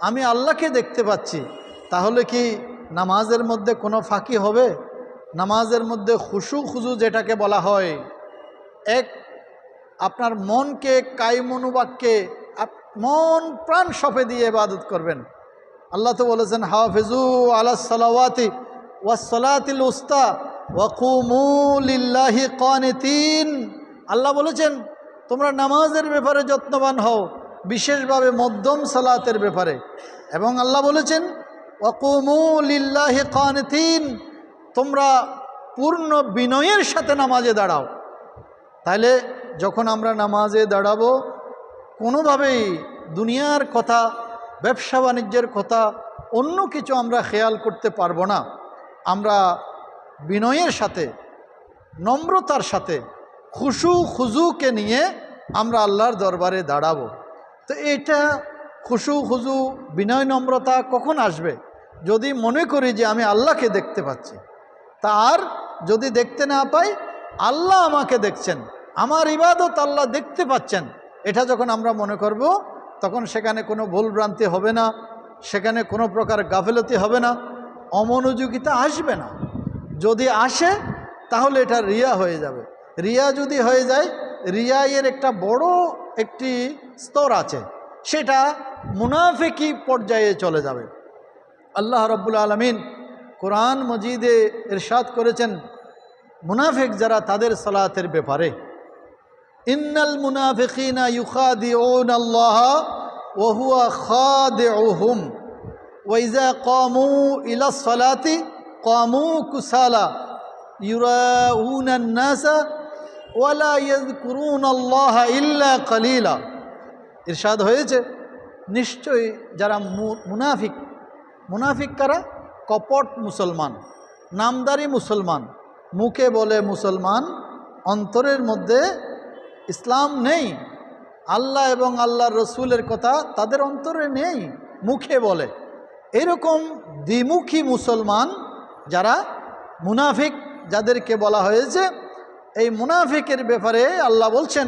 আমি আল্লাহকে দেখতে পাচ্ছি, তাহলে কি নামাজের মধ্যে কোনো ফাঁকি হবে? নামাজের মধ্যে খুশু খুজু যেটাকে বলা হয়, এক আপনার মনকে, কায়মনোবাক্যে মন প্রাণ সঁপে দিয়ে ইবাদত করবেন। আল্লাহ তো বলেছেন হাফিজু আলাস সালাওয়াতি ওয়াস সালাতিল উস্তা ওয়া কুমু লিল্লাহি কানিতিন। আল্লাহ বলেছেন তোমরা নামাজের ব্যাপারে যত্নবান হও, বিশেষভাবে মধ্যম সালাতের ব্যাপারে। এবং আল্লাহ বলেছেন ওয়া কুমু লিল্লাহি কানিতিন, তোমরা পূর্ণ বিনয়ের সাথে নামাজে দাঁড়াও। তাহলে যখন আমরা নামাজে দাঁড়াবো, কোনোভাবেই দুনিয়ার কথা, ব্যবসা বাণিজ্যের কথা, অন্য কিছু আমরা খেয়াল করতে পারবো না। আমরা বিনয়ের সাথে, নম্রতার সাথে, খুশু খুজুকে নিয়ে আমরা আল্লাহর দরবারে দাঁড়াবো। তো এটা খুশু খুজু বিনয় নম্রতা কখন আসবে? যদি মনে করি যে আমি আল্লাহকে দেখতে পাচ্ছি। তার যদি দেখতে না পাই, আল্লাহ আমাকে দেখছেন, আমার ইবাদত আল্লাহ দেখতে পাচ্ছেন, এটা যখন আমরা মনে করব, তখন সেখানে কোনো ভুলভ্রান্তি হবে না, সেখানে কোনো প্রকার গাফিলতি হবে না, অমনোযোগিতা আসবে না। যদি আসে তাহলে এটা রিয়া হয়ে যাবে। রিয়া যদি হয়ে যায়, রিয়ায়ের একটা বড় একটি স্তর আছে, সেটা মুনাফিকি পর্যায়ে চলে যাবে। আল্লাহ রাব্বুল আলামিন কোরআন মজিদে ইরশাদ করেছেন মুনাফিক যারা, তাদের সালাতের ব্যাপারে, ইন্নাল মুনাফিকিনা ইউখাদিউনা আল্লাহ ওয়া হুয়া খাদিউহুম ওয়া ইযা কামু ইলাস সালাতি কামু কুসালা ইউরাউনা আন-নাসা ওয়া লা ইয়াযকুরুনা আল্লাহ ইল্লা কালিলা। ইরশাদ হয়েছে নিশ্চয়ই যারা মুনাফিক, মুনাফিক কারা? কপট মুসলমান, নামদারি মুসলমান, মুখে বলে মুসলমান, অন্তরের মধ্যে ইসলাম নেই, আল্লাহ এবং আল্লাহর রসুলের কথা তাদের অন্তরে নেই, মুখে বলে। এরকম দ্বিমুখী মুসলমান যারা মুনাফিক, যাদেরকে বলা হয়েছে, এই মুনাফিকের ব্যাপারে আল্লাহ বলছেন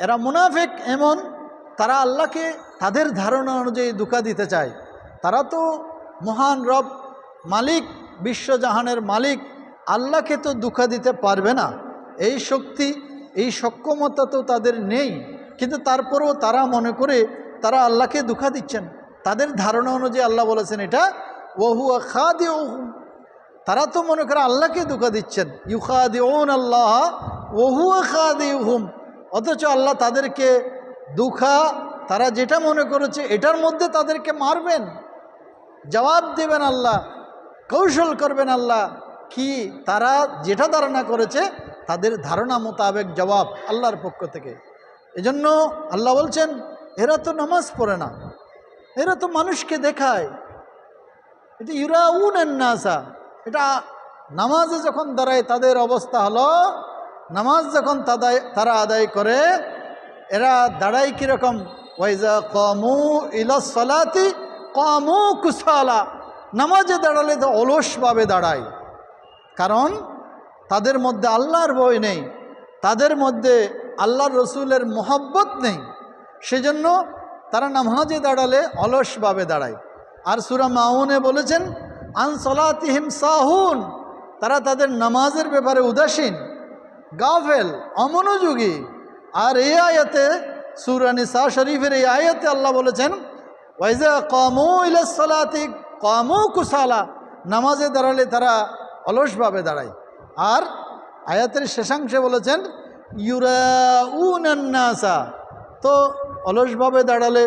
এরা মুনাফিক এমন, তারা আল্লাহকে তাদের ধারণা অনুযায়ী ধোঁকা দিতে চায়। তারা তো মহান রব, মালিক, বিশ্বজাহানের মালিক, আল্লাহকে তো ধোঁকা দিতে পারবে না, এই শক্তি, এই সক্ষমতা তো তাদের নেই। কিন্তু তারপরেও তারা মনে করে তারা আল্লাহকে ধোঁকা দিচ্ছেন। তাদের ধারণা অনুযায়ী আল্লাহ বলেছেন এটা ওয়া হুয়া খাদিউহুম, তারা তো মনে করে আল্লাহকে ধোঁকা দিচ্ছেন। ইউখাদিউনা আল্লাহ ওয়া হুয়া খাদিউহুম, অথচ আল্লাহ তাদেরকে ধোঁকা, তারা যেটা মনে করেছে এটার মধ্যে তাদেরকে মারবেন, জবাব দেবেন আল্লাহ, কৌশল করবেন আল্লাহ। কি তারা যেটা ধারণা করেছে তাদের ধারণা মোতাবেক জবাব আল্লাহর পক্ষ থেকে। এজন্য আল্লাহ বলছেন এরা তো নামাজ পড়ে না, এরা তো মানুষকে দেখায়, এটা ইউরাউনান নাসা, এটা নামাজে যখন দাঁড়ায় তাদের অবস্থা হলো, নামাজ যখন তারা আদায় করে, এরা দাঁড়ায় কীরকম? ওয়াইজা কামু ইলাস সালাতি কামু কুসালা, নামাজে দাঁড়ালে তো অলসভাবে দাঁড়ায়, কারণ তাদের মধ্যে আল্লাহর ভয় নেই, তাদের মধ্যে আল্লাহর রসুলের মোহব্বত নেই, সেজন্য তারা নামাজে দাঁড়ালে অলসভাবে দাঁড়ায়। আর সূরা মাউনে বলেছেন আন সালাতিহিম সাহুন, তারা তাদের নামাজের ব্যাপারে উদাসীন, গাফেল, অমনোযোগী। আর এই আয়াতে, সূরা নিসা শরীফের এই আয়াতে আল্লাহ বলেছেন ওয়াইজা কামু ইলাস সালাতি কামু কুসালা, নামাজে দাঁড়ালে তারা অলসভাবে দাঁড়ায়। আর আয়াতের শেষাংশে বলেছেন ইউরাউনান নাসা, তো অলসভাবে দাঁড়ালে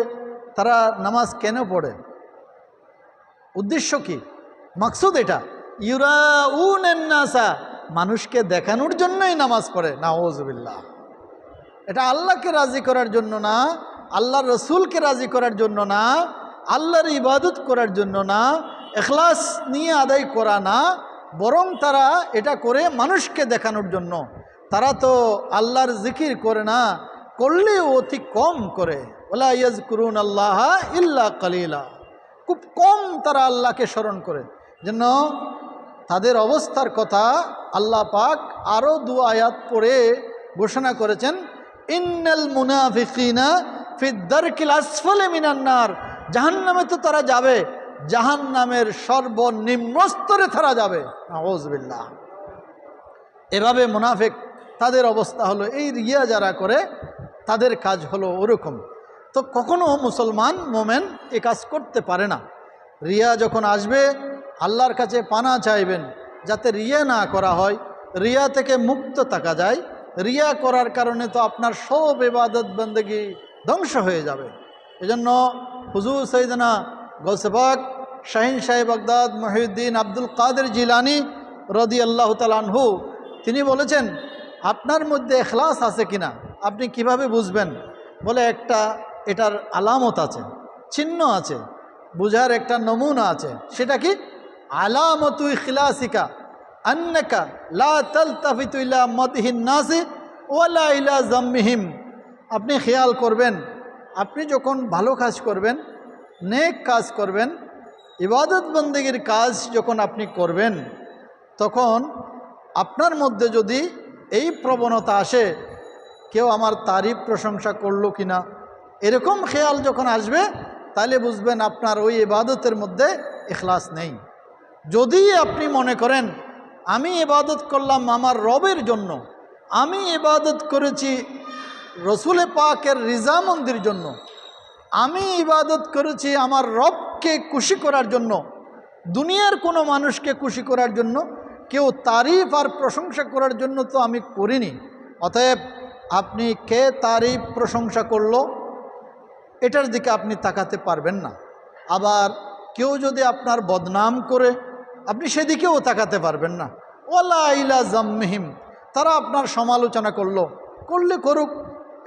তারা নামাজ কেন পড়ে? উদ্দেশ্য কি, মাকসুদ এটা? ইউরাউনান নাসা, মানুষকে দেখানোর জন্যই নামাজ পড়ে, নাউযুবিল্লাহ। এটা আল্লাহকে রাজি করার জন্য না, আল্লাহর রসুলকে রাজি করার জন্য না, আল্লাহর ইবাদত করার জন্য না, ইখলাস নিয়ে আদায় করা না, বরং তারা এটা করে মানুষকে দেখানোর জন্য। তারা তো আল্লাহর জিকির করে না, করলেও অতি কম করে। ওয়ালা ইয়াজকুরুন আল্লাহ ইল্লা কালিলা, খুব কম তারা আল্লাহকে স্মরণ করে। যেন তাদের অবস্থার কথা আল্লাহ পাক আরও 2 আয়াত পড়ে ঘোষণা করেছেন ইন্নাল মুনাফিকিনা ফিদ দারকিল আসফালি মিনান নার, জাহান্নামে তো তারা যাবে, জাহান্নামের সর্বনিম্ন স্তরে তারা যাবে, নাউযুবিল্লাহ। এভাবে মুনাফিক তাদের অবস্থা হলো, এই রিয়া যারা করে তাদের কাজ হলো ওরকম। তো কখনো মুসলমান মোমেন এ কাজ করতে পারে না। রিয়া যখন আসবে আল্লাহর কাছে পানা চাইবেন যাতে রিয়া না করা হয়, রিয়া থেকে মুক্ত থাকা যায়। রিয়া করার কারণে তো আপনার সব ইবাদত বন্দেগী ধ্বংস হয়ে যাবে। এজন্য হুজুর সাইয়েদনা গৌসে পাক শাহিন শাহ বাগদাদ মুহিউদ্দিন আব্দুল কাদের জিলানী রাদিয়াল্লাহু তাআলা আনহু তিনি বলেছেন আপনার মধ্যে ইখলাস আছে কিনা আপনি কিভাবে বুঝবেন? বলে একটা এটার আলামত আছে, চিহ্ন আছে, বুঝার একটা নমুনা আছে। সেটা কি? আলামতু ইখলাসিকা আন্নাকা লা তালতাফিতু ইলা মাদহিন নাসি ওয়ালা ইলা জাম্মিহিম, আপনি খেয়াল করবেন আপনি যখন ভালো কাজ করবেন, নেক কাজ করবেন, ইবাদত বন্দেগীর কাজ যখন আপনি করবেন, তখন আপনার মধ্যে যদি এই প্রবণতা আসে কেউ আমার তারিফ প্রশংসা করলো কিনা, এরকম খেয়াল যখন আসবে তাহলে বুঝবেন আপনার ওই ইবাদতের মধ্যে ইখলাস নেই। যদি আপনি মনে করেন আমি ইবাদত করলাম আমার রবের জন্য, আমি ইবাদত করেছি রসুল পাকের রিজামন্দির জন্য, আমি ইবাদত করেছি আমার রবকে খুশি করার জন্য, দুনিয়ার কোনো মানুষকে খুশি করার জন্য, কেউ তারিফ আর প্রশংসা করার জন্য তো আমি করিনি। অতএব আপনি কে তারিফ প্রশংসা করলো এটার দিকে আপনি তাকাতে পারবেন না। আবার কেউ যদি আপনার বদনাম করে আপনি সেদিকেও তাকাতে পারবেন না। ওয়ালা ইলা জাম্মিহিম, তারা আপনার সমালোচনা করলে করুক,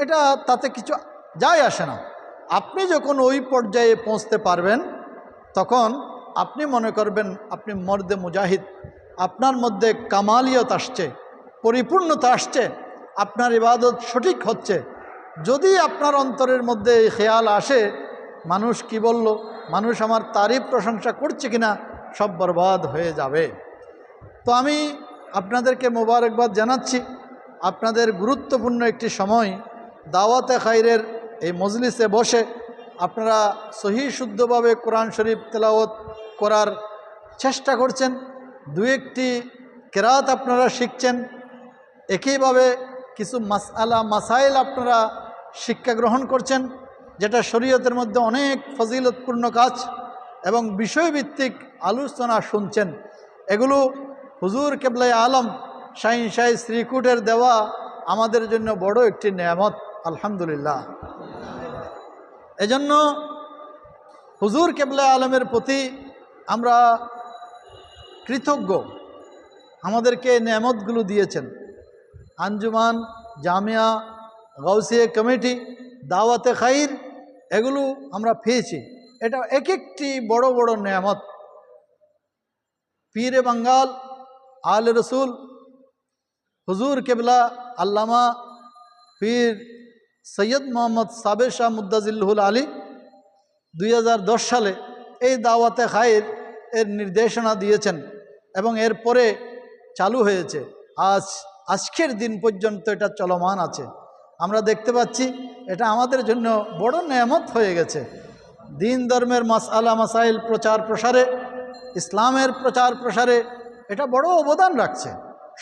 এটা তাতে কিছু যায় আসে না। আপনি যখন ওই পর্যায়ে পৌঁছতে পারবেন তখন আপনি মনে করবেন আপনি মর্দে মুজাহিদ, আপনার মধ্যে কামালিয়ত আসছে, পরিপূর্ণতা আসছে, আপনার ইবাদত সঠিক হচ্ছে। যদি আপনার অন্তরের মধ্যে এই খেয়াল আসে মানুষ কি বলল, মানুষ আমার তারিফ প্রশংসা করছে কিনা, সব বরবাদ হয়ে যাবে। তো আমি আপনাদেরকে মোবারকবাদ জানাচ্ছি, আপনাদের গুরুত্বপূর্ণ একটি সময় দাওয়াতে খাইরের এই মজলিসে বসে আপনারা সহি শুদ্ধভাবে কোরআন শরীফ তেলাওয়াত করার চেষ্টা করছেন, দু একটি কেরাত আপনারা শিখছেন, একইভাবে কিছু মাসাইল আপনারা শিক্ষা গ্রহণ করছেন, যেটা শরীয়তের মধ্যে অনেক ফজিলতপূর্ণ কাজ, এবং বিষয়ভিত্তিক আলোচনা শুনছেন। এগুলো হুজুর কেবলাই আলম শাহিন শাহী শ্রীকুটের দেওয়া আমাদের জন্য বড় একটি নেয়ামত, আলহামদুলিল্লাহ। এজন্য হুজুর কেবলাই আলমের প্রতি আমরা কৃতজ্ঞ, আমাদেরকে নেয়ামতগুলো দিয়েছেন। আঞ্জুমান, জামিয়া, গাউসিয়া কমিটি, দাওয়াতে খাইর, এগুলো আমরা পেয়েছি। এটা এক একটি বড় বড় নেয়ামত। পীরে বাঙ্গাল আলে রসুল হুজুর কেবলা আল্লামা পীর সৈয়দ মোহাম্মদ সাবের শাহ মুদ্দাজিল্লুল আলী 2010 সালে এই দাওয়াতে খাইর এর নির্দেশনা দিয়েছেন এবং এরপরে চালু হয়েছে। আজকের দিন পর্যন্ত এটা চলমান আছে। আমরা দেখতে পাচ্ছি এটা আমাদের জন্য বড় নেয়ামত হয়ে গেছে। দিন ধর্মের মাসআলা মাসাইল প্রচার প্রসারে, ইসলামের প্রচার প্রসারে এটা বড় অবদান রাখছে।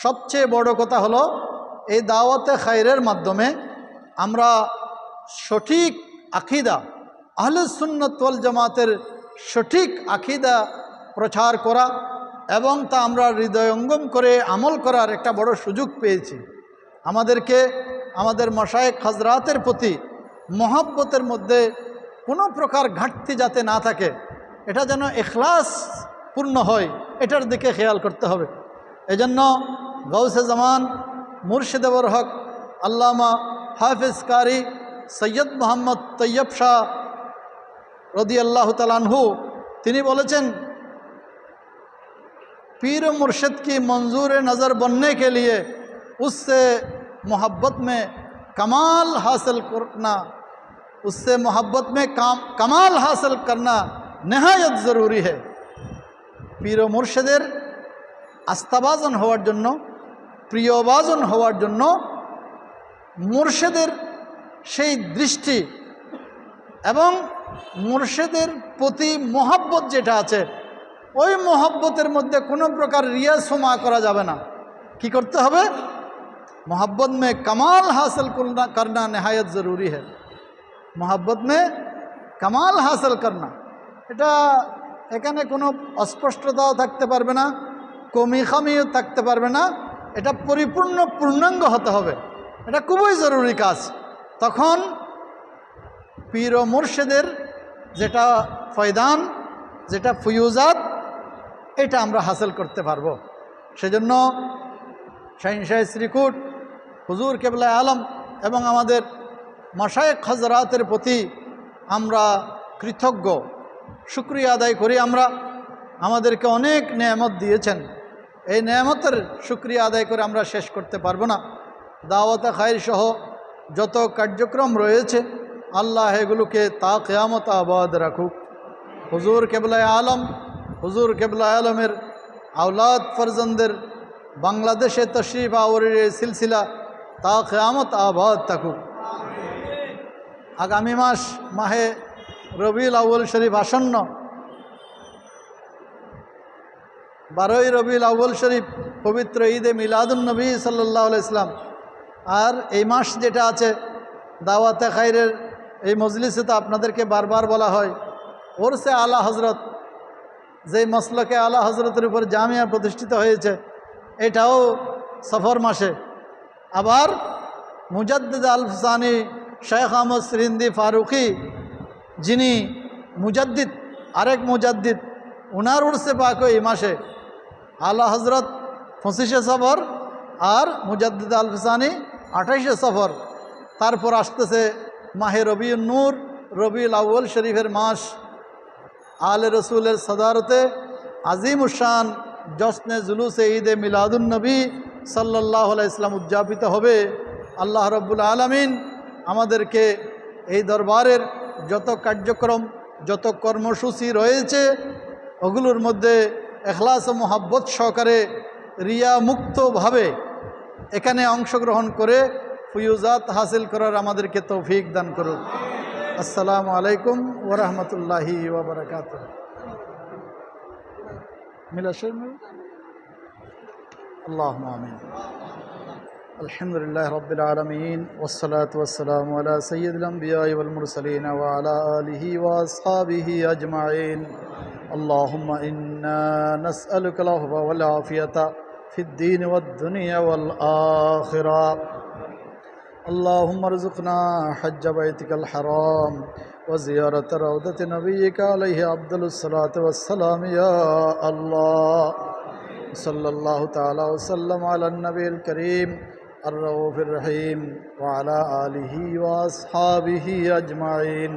সবচেয়ে বড় কথা হলো এই দাওয়াতে খাইরের মাধ্যমে আমরা সঠিক আকিদা, আহলে সুন্নাত ওয়াল জামাতের সঠিক আকিদা প্রচার করা এবং তা আমরা হৃদয়ঙ্গম করে আমল করার একটা বড় সুযোগ পেয়েছি। আমাদেরকে আমাদের মাশায়েখ হযরাতের প্রতি মহব্বতের মধ্যে কোনো প্রকার ঘাটতি যাতে না থাকে, এটা যেন ইখলাস পূর্ণ হয়, এটার দিকে খেয়াল করতে হবে। এজন্য গাউসে জামান মুর্শিদে বরহক আল্লামা হাফিজ কারি সৈয়দ মোহাম্মদ তৈয়ব শাহ রাদিয়াল্লাহু তাআলা আনহু তিনি বলেছেন, पीर मुर्शिद की मंजूर नज़र बनने के लिए उससे मोहब्बत में कमाल हासिल करना, उससे मोहब्बत में कमाल हासिल करना नहायत ज़रूरी है। पीर मुर्शिदेर आस्थाभाजन हওয়ার জন্য, প্রিয়ভাজন হওয়ার জন্য মুর্শিদের সেই দৃষ্টি এবং মুর্শিদের প্রতি মোহব্বত যেটা আছে, ওই মোহব্বতের মধ্যে কোনো প্রকার রিয়াসমা করা যাবে না। কি করতে হবে? मोहब्बत में कमाल हासिल करना नहायत ज़रूरी है। मोहब्बत में कमाल हासिल करना, এটা এখানে কোনো অস্পষ্টতাও থাকতে পারবে না, কমি খামিও থাকতে পারবে না, এটা পরিপূর্ণ পূর্ণাঙ্গ হতে হবে। এটা খুবই জরুরি কাজ। তখন পীর ও মুর্শিদের যেটা ফয়দান, যেটা ফুয়ুজাত, এটা আমরা হাসিল করতে পারবো। সেজন্য শাহিন শাহী শ্রীকুট হুজুর কেবলা আলম এবং আমাদের মাশায়েখ হযরাতের প্রতি আমরা কৃতজ্ঞ, শুকরিয়া আদায় করি। আমরা আমাদেরকে অনেক নেয়ামত দিয়েছেন, এই নেয়ামতের শুকরিয়া আদায় করে আমরা শেষ করতে পারবো না। দাওয়াতে খায়ের সহ যত কার্যক্রম রয়েছে আল্লাহ এগুলোকে তা কিয়ামত আবাদ রাখুক। হুজুর কেবলায়ে আলম, হুজুর কেবলায়ে আলমের আওলাদ ফরজনদের বাংলাদেশে তশরিফ আওয়ারের এই সিলসিলা তা কিয়ামত আবাদ থাকুক। আগামী মাস মাহে রবিউল আউয়াল শরীফ আসন্ন, 12ই রবিউল আউয়াল শরীফ পবিত্র ঈদে মিলাদুন্নবী সাল্লাল্লাহু আলাইহি ইসলাম। আর এই মাস যেটা আছে দাওয়াতে খায়রের এই মজলিসে তো আপনাদেরকে বারবার বলা হয় ওরসে আলা হজরত, যেই মসলকে আলা হজরতের উপর জামিয়া প্রতিষ্ঠিত হয়েছে, এটাও সফর মাসে। আবার মুজাদ্দিদ আল-ফাসানি শেখ আহমদ সিরিন্দি ফারুকি, যিনি মুজাদ্দিদ, আরেক মুজাদ্দিদ, উনার উর্সে পাক এই মাসে। আলা হজরত 25শে সফর আর মুজাদ্দিদ আল-ফাসানি 28শে সফর। তারপর আসতেছে মাহে রবিউন নূর, রবিউল আউয়াল শরীফের মাস। আলে রসুলের সদারতে আজিমুশান জশ্নে জুলুসে ঈদে মিলাদুন্নবী সাল্লাল্লাহু আলাইহি ইসলাম উদযাপিত হবে। আল্লাহ রব্বুল আলামিন আমাদেরকে এই দরবারের যত কার্যক্রম, যত কর্মসূচি রয়েছে ওগুলোর মধ্যে এখলাস ও মোহাব্বত সহকারে রিয়া মুক্তভাবে এখানে অংশগ্রহণ করে ফুয়ুজাত হাসিল করার আমাদেরকে তৌফিক দান করুন। আসসালামু আলাইকুম ওয়া রাহমাতুল্লাহি ওয়া বারাকাতুহু। আল্লাহুম্মা আমিন। আলহামদুলিল্লাহি রাব্বিল আলামিন ওয়াসসালাতু ওয়াসসালামু আলা সাইয়্যিদিল আমবিয়াই ওয়াল মুরসালিন ওয়া আলা আলিহি ওয়া আসহাবিহি আজমাইন। আল্লাহুম্মা ইন্না নাসআলুকাল আফওয়া ওয়াল আফিয়াতা ফিদ দীন ওয়াদ দুনিয়া ওয়াল আখিরাহ। اللهم ارزقنا حج بيتك الحرام وزيارة روضة نبيك عليه أفضل الصلاة والسلام يا الله. صلى الله تعالى وسلم على النبي الكريم الرؤوف الرحيم وعلى آله وأصحابه أجمعين.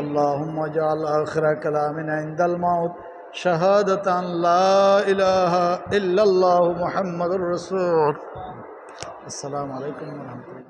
اللهم اجعل آخر كلامنا عند الموت شهادة أن لا إله إلا الله محمد رسول. السلام عليكم ورحمة الله.